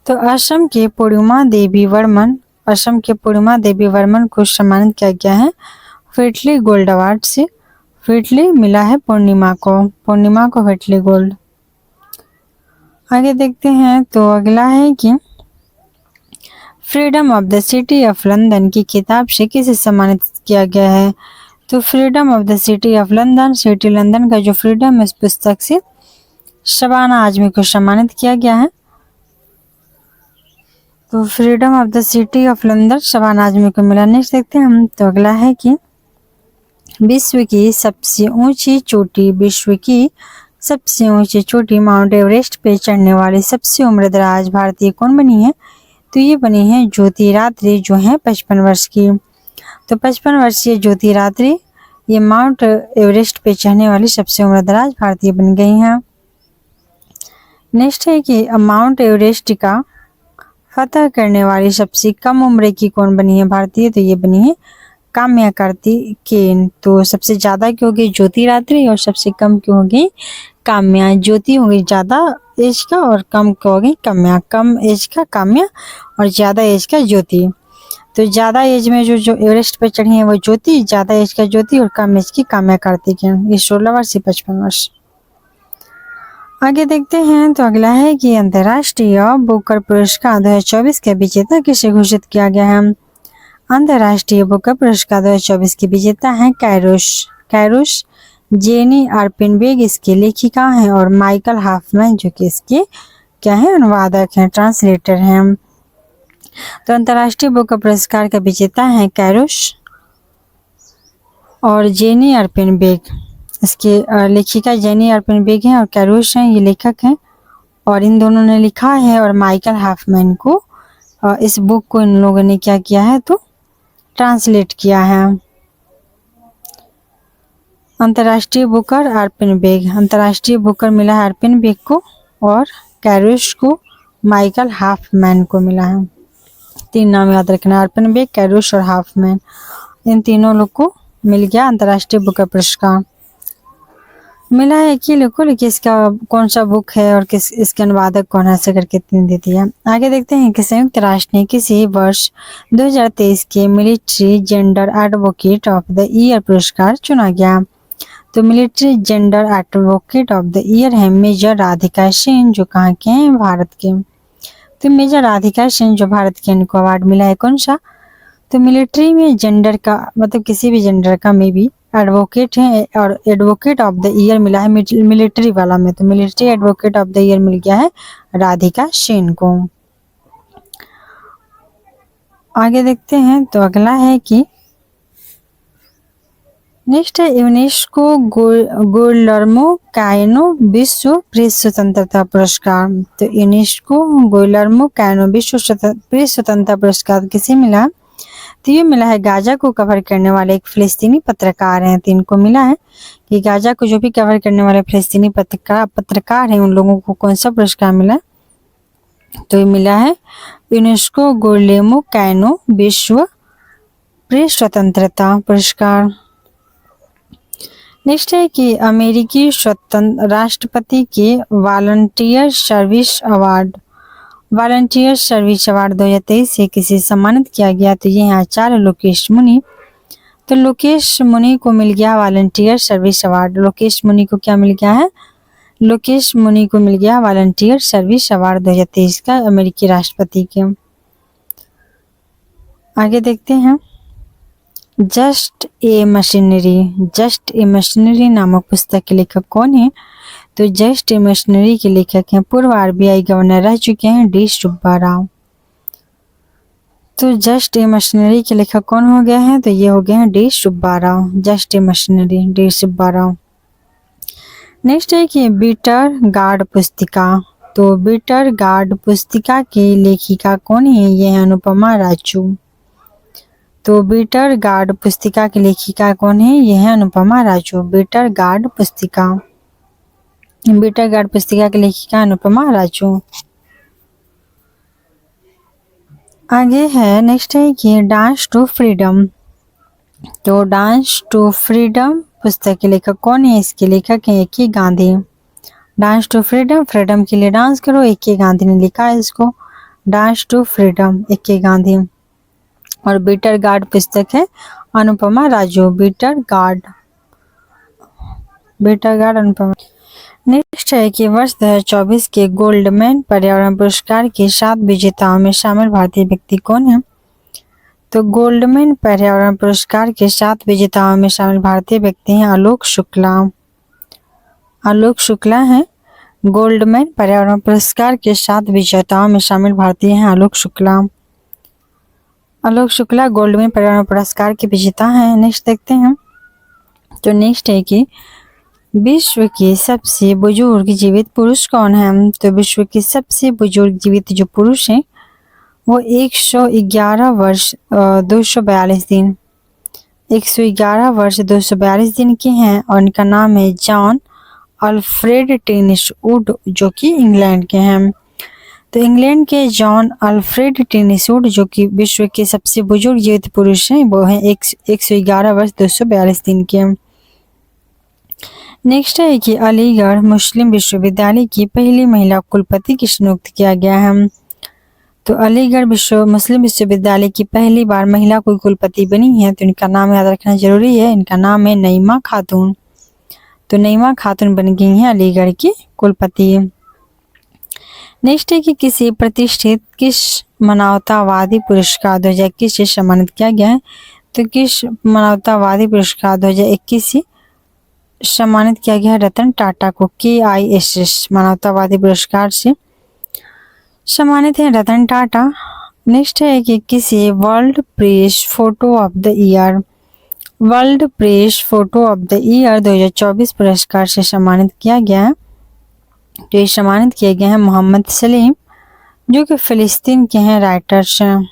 तो असम के पूर्णिमा देवी वर्मन को सम्मानित किया गया है व्हिटली गोल्ड अवार्ड से। व्हिटली मिला है पूर्णिमा को व्हिटली गोल्ड। आगे देखते हैं। तो अगला है कि freedom of the city of London की किताब से किसे सम्मानित किया गया है। तो freedom of the city of London, city London का जो फ्रीडम है, इस पुस्तक से शबाना आजमी को सम्मानित किया गया है। तो freedom of the city of London Shabana Azmi को मिला। नेक्स्ट देखते हैं हम। तो अगला है कि विश्व की सबसे ऊंची चोटी माउंट एवरेस्ट पे चढ़ने वाली सबसे उम्रदराज भारतीय कौन बनी है। तो ये बनी है ज्योति रात्रि, जो है 55 वर्ष की। तो 55 वर्षीय ज्योति रात्रि ये माउंट एवरेस्ट पे चढ़ने वाली सबसे उम्रदराज भारतीय बन गई हैं। नेक्स्ट है कि माउंट एवरेस्ट का फतह करने वाली सबसे कम उम्र की कौन बनी है भारतीय। तो ये बनी है काम्या कार्तिकेयन। तो सबसे ज्यादा क्यों हो गई ज्योति रात्रि और सबसे कम क्यों हो गई काम्या। ज्योति हो गई ज्यादा एज का और कम क्यों हो गई काम्या। कम एज का काम्या और ज्यादा एज का ज्योति। तो ज्यादा एज में जो एवरेस्ट पे चढ़ी है वो ज्योति, ज्यादा एज का ज्योति और कम एज की काम्या कार्तिकेयन। ये 16 वर्ष से 55 वर्ष। आगे देखते हैं। तो अगला है कि अंतर्राष्ट्रीय बुकर पुरस्कार 2024 के विजेता किसे घोषित किया गया है। अंतर्राष्ट्रीय बुकर पुरस्कार 2024 के विजेता हैं कैरुश जेनी आर्पिनबेग इसके लेखिका हैं, और माइकल हाफमैन जो कि इसके क्या है अनुवादक हैं, ट्रांसलेटर हैं। तो अंतर्राष्ट्रीय बुकर पुरस्कार का विजेता हैं कैरुश और जेनी आर्पिनबेग। इसके लेखिका जेनी आर्पिनबेग हैं और कैरुश हैं, ये लेखक हैं। और इन दोनों ने लिखा है, और माइकल हॉफमैन को इस बुक को इन लोगों ने क्या किया है तो ट्रांसलेट किया है। अंतर्राष्ट्रीय बुकर आर्पिन बेग, अंतर्राष्ट्रीय बुकर मिला है आर्पिन बेग को, और कैरुश को माइकल हॉफमैन को मिला है। 3 नाम याद रखना, आर्पिन बेग, कैरुश और हॉफमैन, इन तीनों लोग को मिल गया अंतर्राष्ट्रीय बुकर पुरस्कार। मिला है कि लोग को, लेकिन इसका कौन सा बुक है और किस इसके अनुवादक कौन है, ऐसे करके 3 देती है। आगे देखते हैं कि संयुक्त राष्ट्र ने किसी वर्ष 2023 के military gender advocate of the year पुरस्कार चुना गया। तो military gender advocate of the year है मेजर राधिका सेन, जो कहाँ के हैं, भारत के। तो मेजर राधिका सेन जो भारत के, इनको अवार्ड मिला है कौन सा, तो मिलिट्री में जेंडर का मतलब किसी भी जेंडर का में भी एडवोकेट है, और एडवोकेट ऑफ द ईयर मिला है मिलिट्री वाला में, तो military advocate of the year मिल गया है राधिका सेन को। आगे देखते हैं, तो अगला है कि नेक्स्ट है यूनेस्को गुइलेर्मो कैनो विश्व प्रेस स्वतंत्रता पुरस्कार। तो यूनेस्को गुइलेर्मो कैनो विश्व प्रेस स्वतंत्रता पुरस्कार किसे मिला, तो ये मिला है गाजा को कवर करने वाले एक फिलिस्तीनी पत्रकार हैं। तो इनको मिला है कि गाजा को जो भी कवर करने वाले फिलिस्तीनी पत्रकार हैं, उन लोगों को कौन सा पुरस्कार मिला, तो ये मिला है यूनेस्को गुइलेर्मो कैनो विश्व प्रेस स्वतंत्रता पुरस्कार। नेक्स्ट है कि अमेरिकी स्वतंत्र राष्ट्रपति के वॉलंटियर सर्विस अवार्ड 2023 से किसे सम्मानित किया गया, तो ये है आचार्य लोकेश मुनि। तो लोकेश मुनि को मिल गया वॉलंटियर सर्विस अवार्ड। लोकेश मुनि को क्या मिल गया है, लोकेश मुनि को मिल गया वॉलंटियर सर्विस अवार्ड 2023 का अमेरिकी राष्ट्रपति के। आगे देखते हैं, जस्ट ए मशीनरी नामक पुस्तक के लेखक कौन है, तो जस्ट ए मशीनरी के लेखक हैं पूर्व आरबीआई गवर्नर रह चुके हैं डी सुब्बा राव। तो जस्ट ए मशीनरी के लेखक कौन हो गया है, तो ये हो गए हैं D Subba Rao. Just a machinery D Subba Rao. Next है कि बीटर गार्ड पुस्तिका। तो बीटर गार्ड पुस्तिका की लेखिका कौन है, ये है अनुपमा राजू। तो बीटर गार्ड पुस्तिका की लेखिका कौन है, ये है अनुपमा राजू। बीटर गार्ड पुस्तिका की लेखिका अनुपमा राजू। आगे है, नेक्स्ट है कि डांस टू फ्रीडम। तो डांस टू फ्रीडम पुस्तक के लेखक कौन है, इसके लेखक हैं A K. Gandhi. Dance to freedom, freedom के लिए डांस करो, ए.के. गांधी ने लिखा है इसको। Dance to freedom, A K. Gandhi. और बीटर गार्ड पुस्तक है Anupama Raju. Bitter gourd Anupama. Next है कि वर्ष 2024 के गोल्डमैन पर्यावरण पुरस्कार के 7 विजेताओं में शामिल भारतीय व्यक्ति कौन है, तो गोल्डमैन पर्यावरण पुरस्कार के 7 विजेताओं में शामिल भारतीय व्यक्ति हैं आलोक शुक्ला। आलोक शुक्ला हैं गोल्डमैन पर्यावरण पुरस्कार के 7 विजेताओं में शामिल भारतीय हैं आलोक शुक्ला। आलोक शुक्ला गोल्डमैन पर्यावरण पुरस्कार के विजेता हैं। नेक्स्ट देखते हैं, तो नेक्स्ट है कि विश्व के सबसे बुजुर्ग जीवित पुरुष कौन है, तो विश्व के सबसे बुजुर्ग जीवित जो पुरुष हैं वो 111 वर्ष 242 दिन 111 वर्ष 242 दिन के हैं, और इनका नाम है जॉन अल्फ्रेड टेनिस वुड, जो कि इंग्लैंड के हैं। तो इंग्लैंड के जॉन अल्फ्रेड टेनिस वुड जो कि विश्व के सबसे बुजुर्ग जीवित पुरुष हैं, वो हैं 111 वर्ष 242 दिन के। नेक्स्ट है कि अलीगढ़ मुस्लिम विश्वविद्यालय की पहली महिला कुलपति किसे नियुक्त किया गया है, तो अलीगढ़ मुस्लिम विश्वविद्यालय की पहली बार महिला कोई कुलपति बनी है, तो इनका नाम याद रखना जरूरी है। इनका नाम है नईमा खातून। तो नईमा खातून बन गई हैं अलीगढ़ की कुलपति। नेक्स्ट है कि किसी प्रतिष्ठित किस मानवतावादी पुरस्कार 2021 से सम्मानित किया गया है, तो किस मानवतावादी पुरस्कार 2021 से सम्मानित किया गया है रतन टाटा को। KISS मानवतावादी पुरस्कार से सम्मानित है रतन टाटा। नेक्स्ट है कि किसी world press photo of the year 2024 पुरस्कार से सम्मानित किया गया है, तो ये सम्मानित किए गए हैं मोहम्मद सलीम, जो कि फिलिस्तीन के हैं राइटर्स हैं।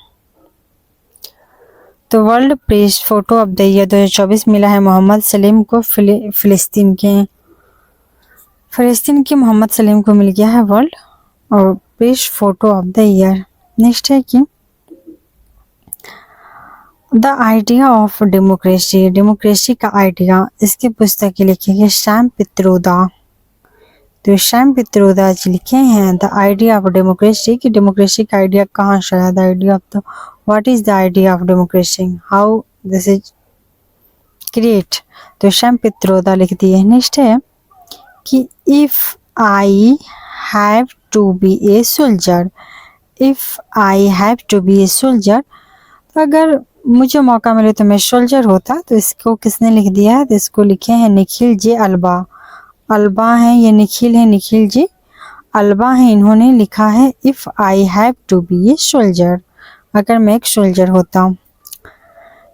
तो world press photo of the year 2024 मिला है मोहम्मद सलीम को, फिलिस्तीन के मोहम्मद सलीम को मिल गया है वर्ल्ड और press photo of the year. Next है कि the idea of democracy, democracy का आइडिया, इसकी पुस्तक लिखी है सैम पित्रोदा। तो सैम पित्रोदा जी लिखे हैं द आइडिया ऑफ डेमोक्रेसी, कि डेमोक्रेसी का आइडिया कहाँ से आया, the idea of the what is the idea of democracy, how this is create. तो सैम पित्रोदा लिख दिए। नेक्स्ट है कि if I have to be a soldier, if I have to be a soldier, तो अगर मुझे मौका मिले तो मैं सोल्जर होता। तो इसको किसने लिख दिया है, तो इसको लिखे हैं निखिल जे अल्बा। अल्बा हैं ये निखिल है, निखिल जी अल्बा हैं, इन्होंने लिखा है if I have to be a soldier, अगर मैं एक सोल्जर होता।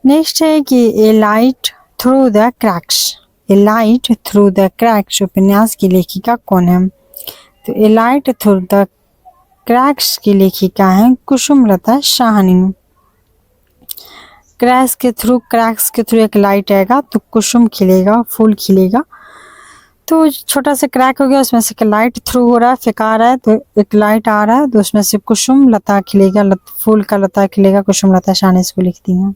नेक्स्ट है कि a light through the cracks, a light through the cracks उपन्यास की लेखिका कौन है। तो a light through the cracks की लेखिका है कुसुमलता शाहनी। क्रैक्स के थ्रू एक लाइट आएगा तो कुसुम खिलेगा, फूल खिलेगा। तो छोटा सा क्रैक हो गया, उसमें से लाइट थ्रू हो रहा है, फेंका रहा है, तो एक लाइट आ रहा है, तो उसमें से कुसुम लता खिलेगा, फूल का लता खिलेगा, कुसुम लता शाहनी इसको लिखती हैं।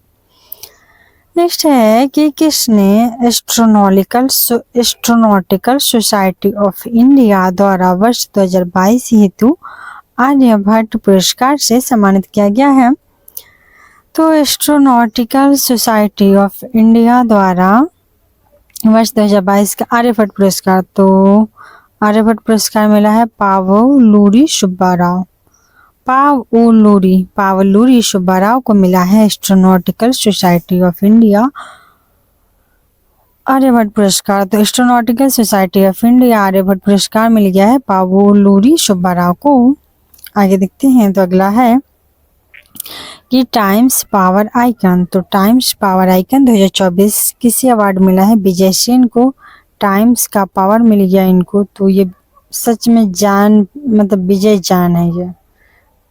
नेक्स्ट है कि किसने एस्ट्रोनॉटिकल सोसाइटी ऑफ इंडिया द्वारा वर्ष 2022 हेतु आर्यभट्ट पुरस्कार से सम्मानित किया गया है। तो एस्ट्रोनॉटिकल सोसाइटी ऑफ इंडिया द्वारा वर्ष 2022 का आर्यभट्ट पुरस्कार, तो आर्यभट्ट पुरस्कार मिला है पावलूरी सुब्बाराव। पावलूरी सुब्बाराव को मिला है astronautical society of India Aryabhatta पुरस्कार। तो astronautical society of India Aryabhatta पुरस्कार मिल गया है पावलूरी सुब्बाराव को। आगे देखते हैं। तो अगला है कि टाइम्स पावर आइकन, तो टाइम्स पावर आइकन 2024 किसी अवार्ड मिला है विजय सेन को। टाइम्स का पावर मिल गया इनको, तो ये सच में जान मतलब विजय जान है, ये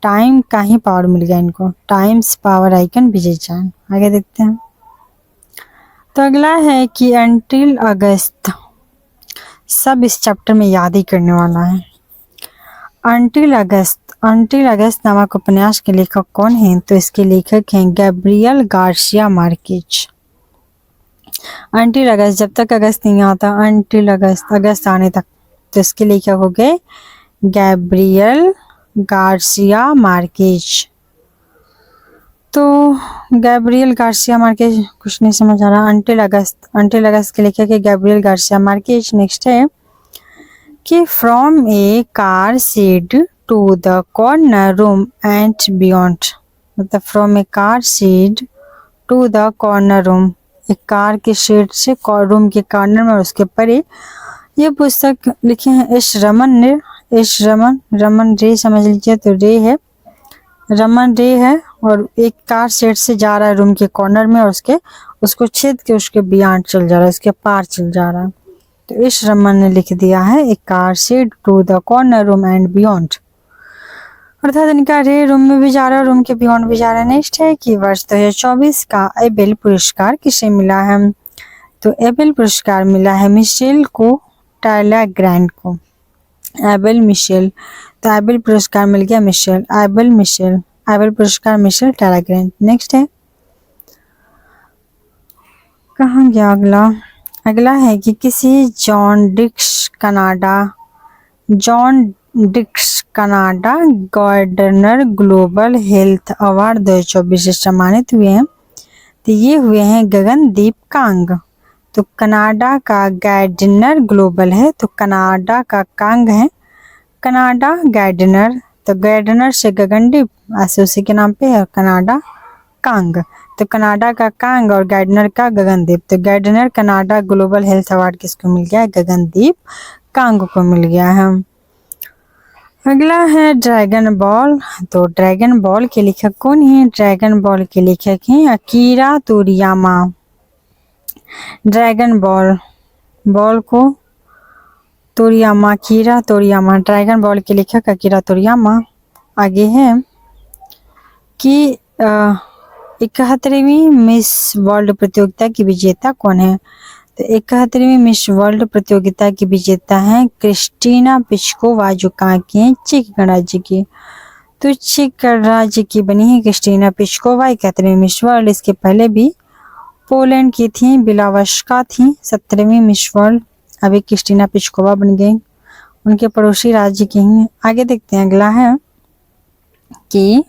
टाइम का ही पावर मिल गया इनको। टाइम्स पावर आइकन विजय जान। आगे देखते हैं। तो अगला है कि अंटिल अगस्त, सब इस चैप्टर में याद ही करने वाला है। अंटिल अगस्त नामक उपन्यास के लेखक कौन हैं, तो इसके लेखक हैं गैब्रियल गार्सिया मार्केज। अंटिल अगस्त, जब तक अगस्त नहीं आता, अंटिल अगस्त आने तक, तो इसके लेखक हो गए गैब्रियल गार्सिया मार्केज। तो गैब्रियल गार्सिया मार्केज, कुछ नहीं समझ आ रहा। अंटिल अगस्त के लेखक है गैब्रियल गार्सिया मार्केज। नेक्स्ट है कि from a car shed to the corner room and beyond, मतलब from a car shed to the corner room, एक कार के शेड से रूम के कॉर्नर में और उसके परे। ये पुस्तक लिखे हैं एस रमन ने। रमन रे समझ लीजिए, तो रे है, रमन रे है, और एक कार शेड से जा रहा है रूम के कॉर्नर में और उसको छेद के उसके बियॉन्ड चल जा रहा है, उसके पार चल जा रहा है। तो इस रमन ने लिख दिया है एक car shed to the corner room and beyond, अर्थात इनका रे रूम में भी जा रहा है, रूम के बियॉन्ड भी जा रहा है। नेक्स्ट है कि वर्ष 2024 का एबेल पुरस्कार किसे मिला है, तो एबेल पुरस्कार मिला है मिशेल को टायला ग्रैंड को। एबेल पुरस्कार मिल गया एबेल पुरस्कार मिशेल टायला ग्रैंड। नेक्स्ट है, कहाँ गया अगला है कि किसी John Dirks Canada governor global health award 2024 से सम्मानित हुए हैं। तो ये हुए हैं गगनदीप कांग। तो कनाडा का गार्डनर ग्लोबल है, तो कनाडा का कांग है कनाडा गार्डनर। तो गार्डनर से गगनदीप, ऐसे उसी के नाम पे है कनाडा कांग। तो कनाडा का कांग और गार्डनर का गगनदीप। तो Gairdner Canada global health award किसको मिल गया, गगनदीप कांग को मिल गया है। अगला है ड्रैगन बॉल। तो ड्रैगन बॉल के लेखक कौन है, ड्रैगन बॉल के लेखक हैं अकीरा तोरियामा। ड्रैगन बॉल को तोरियामा, कीरा तोरियामा, ड्रैगन बॉल के लेखक अकीरा तोरियामा। आगे है कि 71वीं मिस वर्ल्ड प्रतियोगिता की विजेता कौन है? तो 71वीं मिस वर्ल्ड प्रतियोगिता की विजेता है क्रिस्टीना पिस्कोवा, जो कहाँ की है? चेक गणराज्य की। तो चेक गणराज्य की बनी है क्रिस्टीना पिस्कोवा 71वीं मिस वर्ल्ड। इसके पहले भी पोलैंड की थी, बिलावस्का थी 17वीं मिस वर्ल्ड। अभी क्रिस्टीना पिस्कोवा बन गई, उनके पड़ोसी राज्य की हैं। आगे देखते हैं, अगला है कि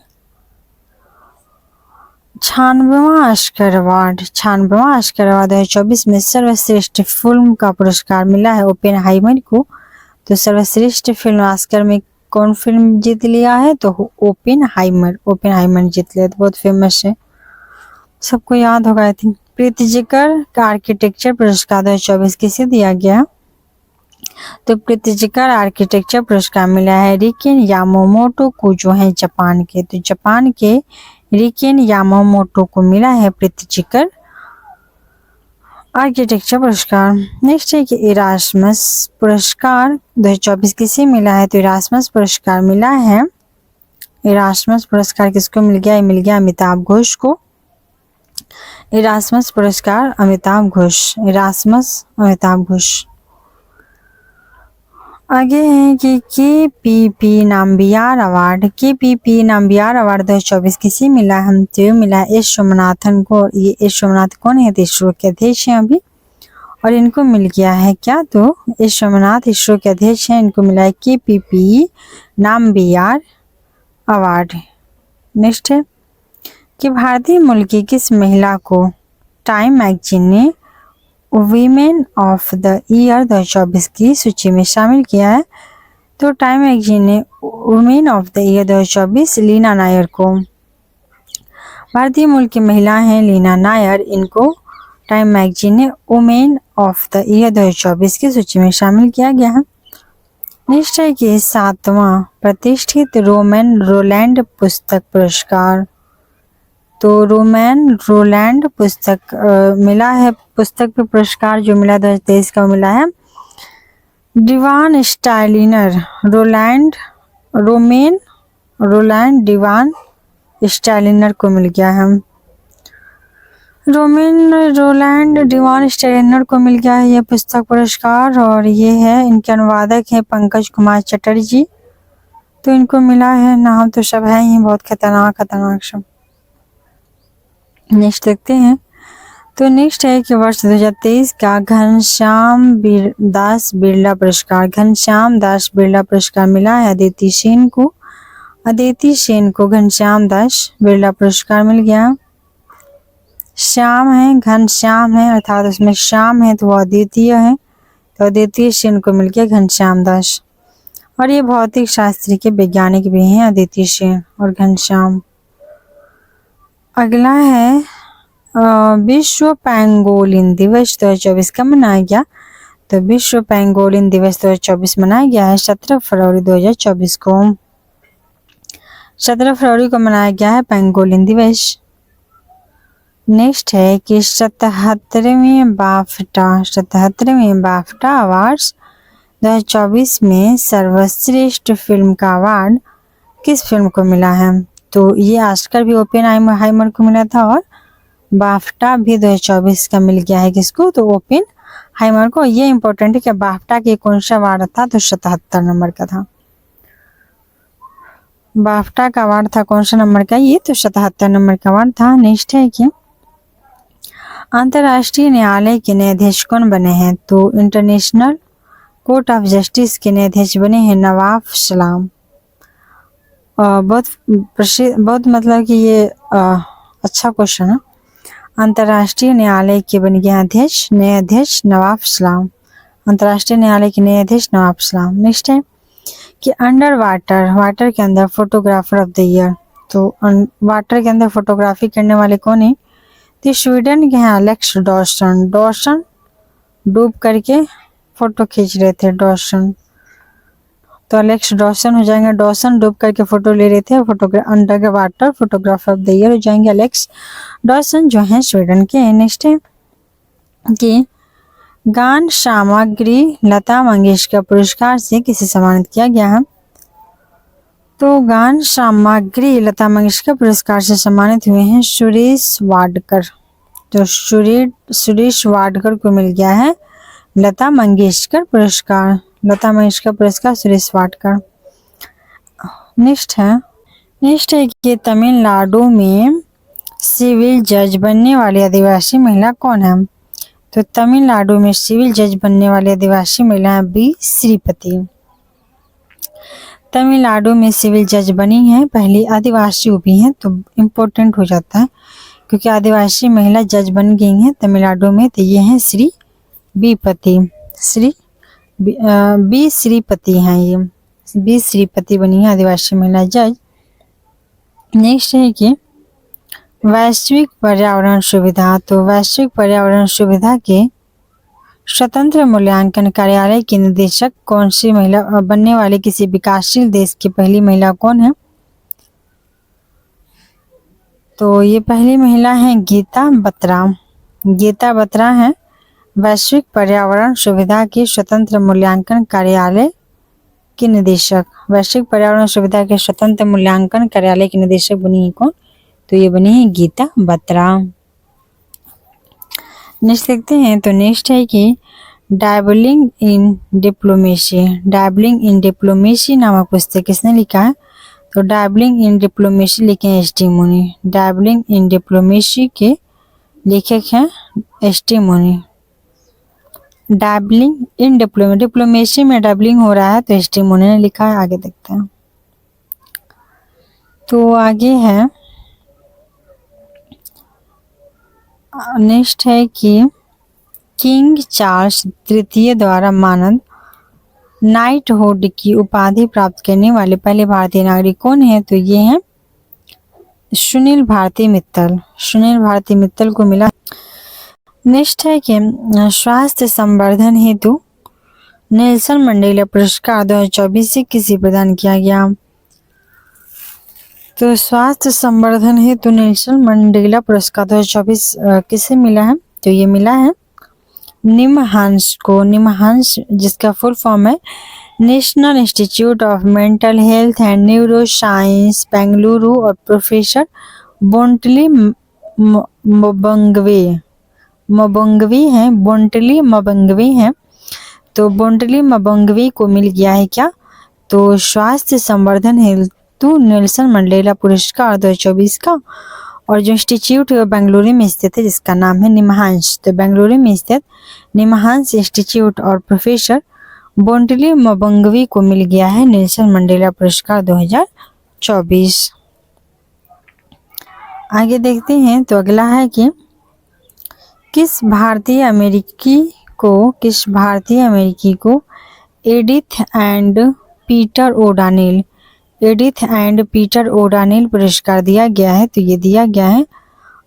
96वां ऑस्कर अवार्ड 2024 में सर्वश्रेष्ठ फिल्म का पुरस्कार मिला है ओपेनहाइमर को। तो सर्वश्रेष्ठ फिल्म ऑस्कर में कौन फिल्म जीत लिया है? तो ओपेनहाइमर जीत लिया। तो बहुत फेमस है, सबको याद होगा आई थिंक। प्रीतिजिकर का आर्किटेक्चर पुरस्कार 2024 किसे दिया गया? तो प्रीतिजिकर आर्किटेक्चर पुरस्कार मिला है रिकेन यामामोटो को, जो है जापान के। तो जापान के रिकेन यामामोटो को मिला है प्रीतिजिकर आर्किटेक्चर पुरस्कार। नेक्स्ट है कि इरास्मस पुरस्कार 2024 किसे मिला है? तो इरास्मस पुरस्कार मिला है, इरास्मस पुरस्कार किसको मिल गया? मिल गया अमिताभ घोष को। इरास्मस पुरस्कार अमिताभ घोष, अमिताभ घोष। आगे है कि KPP नाम्बियार अवार्ड 2024 किसे मिला? हम तो मिला एस सोमनाथन को। ये एस सोमनाथ कौन है? तो इसरो के अध्यक्ष हैं अभी, और इनको मिल गया है क्या? तो एस सोमनाथ इसरो के अध्यक्ष हैं, इनको मिला है KPP नाम्बियार अवार्ड। नेक्स्ट है कि भारतीय मूल की किस महिला को टाइम मैगजीन ने वीमेन ऑफ द ईयर 2024 की सूची में शामिल किया है? तो टाइम मैगजीन ने women of the year 2024 Leena Nair को, भारतीय मूल की महिला हैं लीना नायर, इनको टाइम मैगजीन ने वुमेन ऑफ द ईयर 2024 की सूची में शामिल किया गया है। नेक्स्ट है कि 7वां प्रतिष्ठित रोमन रोलैंड पुस्तक पुरस्कार। तो रोमन रोलैंड पुस्तक मिला है, पुस्तक पे पुरस्कार जो मिला 2023 का मिला है डिवान स्टाइलिनर रोमन रोलैंड डिवान स्टाइलिनर को मिल गया है। रोमन रोलैंड डिवान स्टाइलिनर को मिल गया है यह पुस्तक पुरस्कार, और ये है, इनके अनुवादक है पंकज कुमार चटर्जी। तो इनको मिला है, नाम तो सब है ही बहुत खतरनाक सब। नेक्स्ट देखते हैं, तो नेक्स्ट है कि वर्ष 2023 का घनश्याम दास बिरला पुरस्कार मिला है अदिति सेन को घनश्याम दास बिरला पुरस्कार मिल गया। श्याम है, घनश्याम है, अर्थात उसमें श्याम है तो वो अद्वितीय है, तो अद्वितीय सेन को मिल गया घनश्याम दास। और ये भौतिक शास्त्री के वैज्ञानिक भी हैं अदिति सेन और घनश्याम। अगला है विश्व पेंगोलिन दिवस 2024 कब मनाया गया? तो विश्व पेंगोलिन दिवस 2024 मनाया गया है 17 फरवरी 2024 को। 17 फरवरी को मनाया गया है पेंगोलिन दिवस। नेक्स्ट है कि 77वें बाफ्टा अवार्ड्स 2024 में सर्वश्रेष्ठ फिल्म का अवार्ड किस फिल्म को मिला है? तो ये ऑस्कर भी ओपेनहाइमर को मिला था, और बाफ्टा भी 2024 का मिल गया है किसको? तो ओपेनहाइमर को। ये इम्पोर्टेंट है कि बाफ्टा के कौन सा अवार्ड था? तो 77 नंबर का था। बाफ्टा का अवार्ड था कौन सा नंबर का? ये तो 77 नंबर का अवार्ड था। नेक्स्ट है कि अंतर्राष्ट्रीय न्यायालय के न्यायाधीश कौन बने हैं? तो इंटरनेशनल कोर्ट ऑफ जस्टिस के न्यायाधीश बने हैं नवाफ सलाम। बहुत प्रसिद्ध, बहुत मतलब कि ये अच्छा क्वेश्चन है। अंतर्राष्ट्रीय न्यायालय के बन गए न्यायाधीश नवाफ सलाम, अंतर्राष्ट्रीय न्यायालय के न्यायाधीश नवाफ सलाम। नेक्स्ट है कि अंडर वाटर के अंदर फोटोग्राफर ऑफ द ईयर। तो वाटर के अंदर फोटोग्राफी करने वाले कौन है? तो स्वीडन के हैं एलेक्स डॉर्सन डूब करके फोटो खींच रहे थे डॉर्सन, तो एलेक्स डॉर्सन हो जाएंगे। डॉर्सन डूब करके फोटो ले रहे थे, under water photographer of the year हो जाएंगे एलेक्स डॉर्सन जो हैं स्वीडन के। नेक्स्ट है कि गान सामग्री लता मंगेशकर पुरस्कार से किसे सम्मानित किया गया है? तो गान सामग्री लता मंगेशकर पुरस्कार से सम्मानित हुए हैं सुरेश वाडकर। तो सुरेश वाडकर को मिल गया है लता मंगेशकर पुरस्कार। लता मंगेशकर पुरस्कार सुरेश वाडकर। नेक्स्ट है कि तमिलनाडु में सिविल जज बनने वाली आदिवासी महिला कौन है? तो तमिलनाडु में सिविल जज बनने वाली आदिवासी महिला है बी श्रीपति। तमिलनाडु में सिविल जज बनी है पहली आदिवासी भी हैं, तो इम्पोर्टेंट हो जाता है क्योंकि आदिवासी महिला जज बन गई हैं तमिलनाडु में। तो ये हैं श्री बी श्रीपति हैं, ये बी श्रीपति बनी है आदिवासी महिला जज। नेक्स्ट है कि वैश्विक पर्यावरण सुविधा। तो वैश्विक पर्यावरण सुविधा के स्वतंत्र मूल्यांकन कार्यालय की निदेशक कौन सी महिला बनने वाले किसी विकासशील देश की पहली महिला कौन है? तो ये पहली महिला है गीता बत्रा। गीता बत्रा है वैश्विक पर्यावरण सुविधा के स्वतंत्र मूल्यांकन कार्यालय की निदेशक। वैश्विक पर्यावरण सुविधा के स्वतंत्र मूल्यांकन कार्यालय की निदेशक बनी है कौन? तो ये बनी है गीता बत्रा। नेक्स्ट देखते हैं। तो नेक्स्ट है कि डैबलिंग इन डिप्लोमेसी। डैबलिंग इन डिप्लोमेसी नामक पुस्तक किसने लिखा है? तो डैबलिंग इन डिप्लोमेसी लिखे हैं एस टी मुनि। डैबलिंग इन डिप्लोमेसी के लेखक हैं एस टी मुनि। डैबलिंग इन डिप्लोमेसी में डैबलिंग हो रहा है तो एस टी मुनि ने लिखा है। आगे देखते हैं। तो आगे है नेक्स्ट है कि किंग चार्ल्स तृतीय द्वारा मानद नाइटहुड की उपाधि प्राप्त करने वाले पहले भारतीय नागरिक कौन है? तो ये हैं सुनील भारती मित्तल। सुनील भारती मित्तल को मिला। नेक्स्ट है कि स्वास्थ्य संवर्धन हेतु नेल्सन मंडेला पुरस्कार 2024 से किसे प्रदान किया गया? तो स्वास्थ्य संवर्धन हेतु नेल्सन मंडेला पुरस्कार 2024 किसे मिला है? तो ये मिला है निमहांस को। निमहांस जिसका फुल फॉर्म है national institute of mental health and neuro science Bengaluru और प्रोफेसर बोंटली मबंगवी हैं। तो बोंटली मबंगवी को मिल गया है क्या? तो स्वास्थ्य संवर्धन हेतु नेल्सन मंडेला पुरस्कार 2024 का। और जो इंस्टीट्यूट है बेंगलुरु में स्थित है जिसका नाम है निमहांस। तो बेंगलुरु में स्थित निमहांस इंस्टीट्यूट और प्रोफेसर बोंटली मबंगवी को मिल गया है नेल्सन मंडेला पुरस्कार 2024। आगे देखते हैं। तो अगला है कि किस भारतीय अमेरिकी को एडिथ एंड पीटर ओडानेल पुरस्कार दिया गया है? तो ये दिया गया है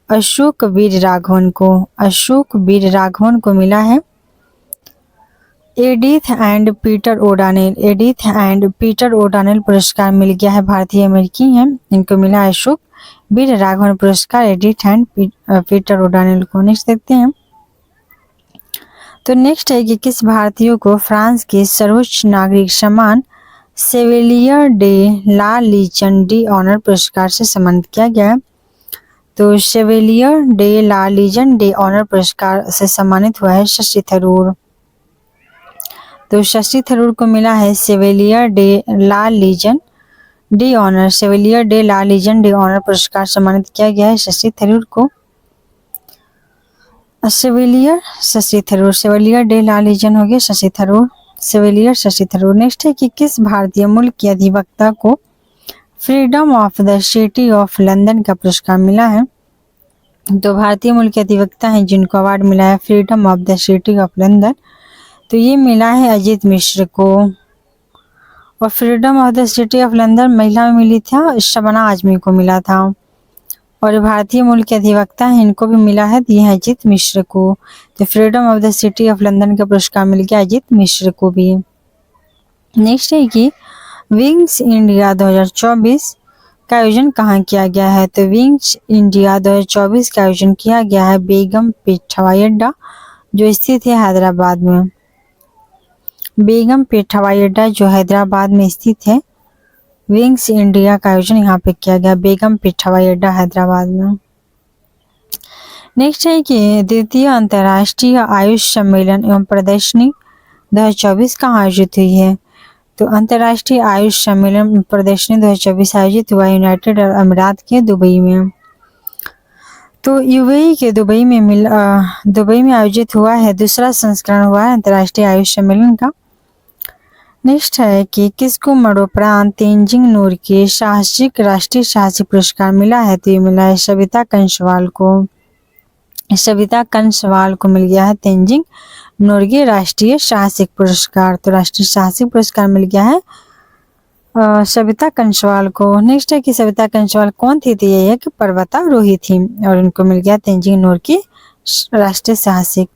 अशोक वीर राघवन को। अशोक वीर राघवन को मिला है एडिथ एंड पीटर ओडानेल पुरस्कार मिल गया है। भारतीय अमेरिकी हैं, इनको मिला है अशोक वीर राघवन पुरस्कार एडिथ एंड पीटर ओडानेल को। नेक्स्ट देखते हैं। तो नेक्स्ट है कि किस भारतीय को फ्रांस के सर्वोच्च नागरिक सम्मान Chevalier de la Legion de Honneur पुरस्कार से सम्मानित किया गया है? तो Chevalier de la Legion de Honneur पुरस्कार से सम्मानित हुआ है शशि थरूर। तो शशि थरूर को मिला है Chevalier de la Legion de Honneur. Chevalier de la Legion de Honneur पुरस्कार सम्मानित किया गया है शशि थरूर को। सेवेलियर डे ला लीजन हो गया शशि थरूर। सेवेलियर शशि थरूर। नेक्स्ट है कि किस भारतीय मुल्क के अधिवक्ता को freedom of the city of London का पुरस्कार मिला है? तो भारतीय मुल्क के अधिवक्ता हैं जिनको अवार्ड मिला है freedom of the city of London. तो ये मिला है अजीत मिश्र को। और freedom of the city of London महिला में मिली था शबाना आजमी को मिला था। और भारतीय मूल के अधिवक्ता हैं इनको भी मिला है ये अजीत मिश्र को। तो freedom of the city of London का पुरस्कार मिल गया अजीत मिश्र को भी। नेक्स्ट है कि विंग्स इंडिया 2024 का आयोजन कहाँ किया गया है? तो विंग्स इंडिया 2024 का आयोजन किया गया है बेगमपेट हवाई अड्डा जो स्थित है हैदराबाद में। बेगमपेट हवाई अड्डा जो हैदराबाद में स्थित है। विंग्स इंडिया का आयोजन यहाँ पे किया गया, बेगमपेट हवाई अड्डा हैदराबाद में। नेक्स्ट है कि द्वितीय अंतर्राष्ट्रीय आयुष सम्मेलन एवं प्रदर्शनी 2024 कहाँ आयोजित हुई है? तो अंतर्राष्ट्रीय आयुष सम्मेलन प्रदर्शनी 2024 आयोजित हुआ यूनाइटेड अरब अमीरात के दुबई में। तो यूएई के दुबई में आयोजित हुआ है, दूसरा संस्करण हुआ है अंतर्राष्ट्रीय आयुष सम्मेलन का। नेक्स्ट है कि किसको मरणोपरांत तेंजिंग नोरगे साहसिक राष्ट्रीय साहसिक पुरस्कार मिला है? तो ये मिला है सविता कंसवाल को। सविता कंसवाल को मिल गया है तेंजिंग नोरगे राष्ट्रीय साहसिक पुरस्कार। तो राष्ट्रीय साहसिक पुरस्कार मिल गया है सविता कंसवाल को। नेक्स्ट है कि सविता कंसवाल कौन थी? तो ये है कि पर्वतारोही थी और उनको मिल गया तेंजिंग नोरगे राष्ट्रीय साहसिक।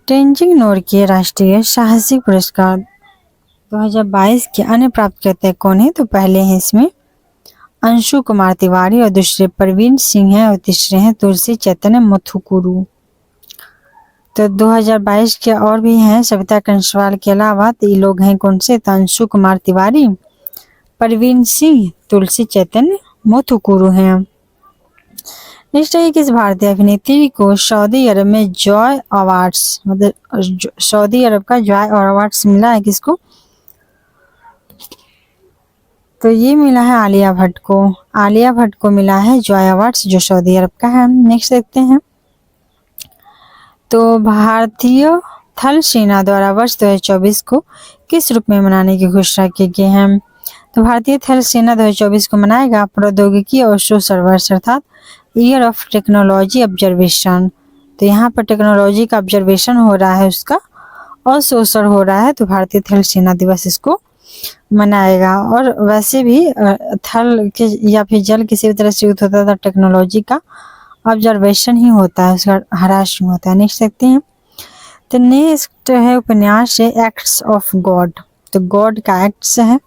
तेंजिंग नोरगे राष्ट्रीय साहसिक पुरस्कार 2022 के अन्य प्राप्तकर्ता कौन है? तो पहले हैं इसमें अंशु कुमार तिवारी और दूसरे प्रवीण सिंह हैं और तीसरे हैं तुलसी चैतन्य मुथुकुरु। तो 2022 के और भी हैं सविता कंसवाल के अलावा, तो ये लोग हैं कौन से? तो अंशु कुमार तिवारी, प्रवीण सिंह, तुलसी चैतन्य मुथुकुरु हैं। नेक्स्ट है किस भारतीय अभिनेत्री को सऊदी अरब में जॉय अवार्ड्स, मतलब सऊदी अरब का जॉय अवार्ड्स मिला है किसको? तो ये मिला है आलिया भट्ट को। आलिया भट्ट को मिला है जॉय अवार्ड्स जो सऊदी अरब का है। नेक्स्ट देखते हैं। तो भारतीय थल सेना द्वारा वर्ष 2024 को किस रूप में मनाने की घोषणा की गई है? तो भारतीय थल सेना 2024 को मनाएगा प्रौद्योगिकी और सोशल वर्ष अर्थात ईयर ऑफ टेक्नोलॉजी ऑब्जर्वेशन। तो यहाँ पर टेक्नोलॉजी का ऑब्जर्वेशन हो रहा है उसका और सोशल हो रहा है, तो भारतीय थल सेना दिवस इसको मनाएगा। और वैसे भी थल के या फिर जल किसी भी तरह से यूज होता था, टेक्नोलॉजी का ऑब्जर्वेशन ही होता है, उसका हराश नहीं होता है। नेक्स्ट देखते हैं। तो नेक्स्ट है उपन्यास है एक्ट्स ऑफ गॉड। तो गॉड का एक्ट्स है,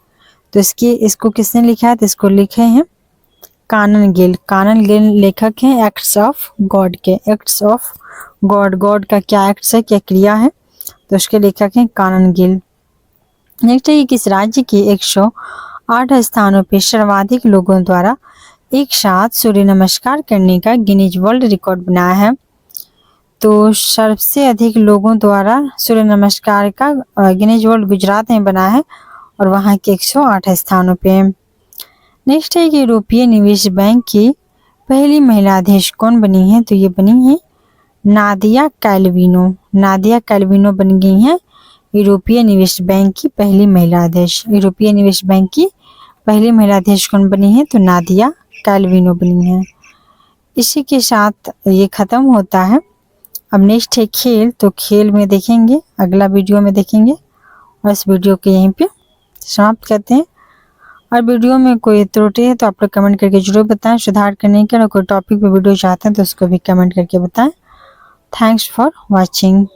तो इसको किसने लिखा है? तो इसको लिखे हैं कानन गिल। कानन गिल लेखक हैं एक्ट्स ऑफ गॉड के। एक्ट्स ऑफ गॉड, गॉड का क्या एक्ट्स है, क्या क्रिया है, तो उसके लेखक हैं कानन गिल। नेक्स्ट है किस राज्य के 108 स्थानों पर सर्वाधिक लोगों द्वारा एक साथ सूर्य नमस्कार करने का गिनीज वर्ल्ड रिकॉर्ड बनाया है? तो सबसे अधिक लोगों द्वारा सूर्य नमस्कार का गिनीज वर्ल्ड गुजरात में बना है और वहाँ के 108 स्थानों पे। नेक्स्ट है कि यूरोपीय निवेश बैंक की पहली महिला अध्यक्ष कौन बनी है? तो ये बनी है नादिया कैल्विनो। नादिया कैल्विनो बन गई हैं यूरोपीय निवेश बैंक की पहली महिला अध्यक्ष। यूरोपीय निवेश बैंक की पहली महिला अध्यक्ष कौन बनी है? तो नादिया कैल्विनो बनी है। इसी के साथ ये खत्म होता है। अब नेक्स्ट है खेल। तो खेल में देखेंगे, अगला वीडियो में देखेंगे और इस वीडियो को यहीं पे समाप्त करते हैं। और वीडियो में कोई त्रुटि है तो आप लोग कमेंट करके जरूर बताएं सुधार करने के, और कोई टॉपिक पे वीडियो चाहते हैं तो उसको भी कमेंट करके बताएं। Thanks for watching.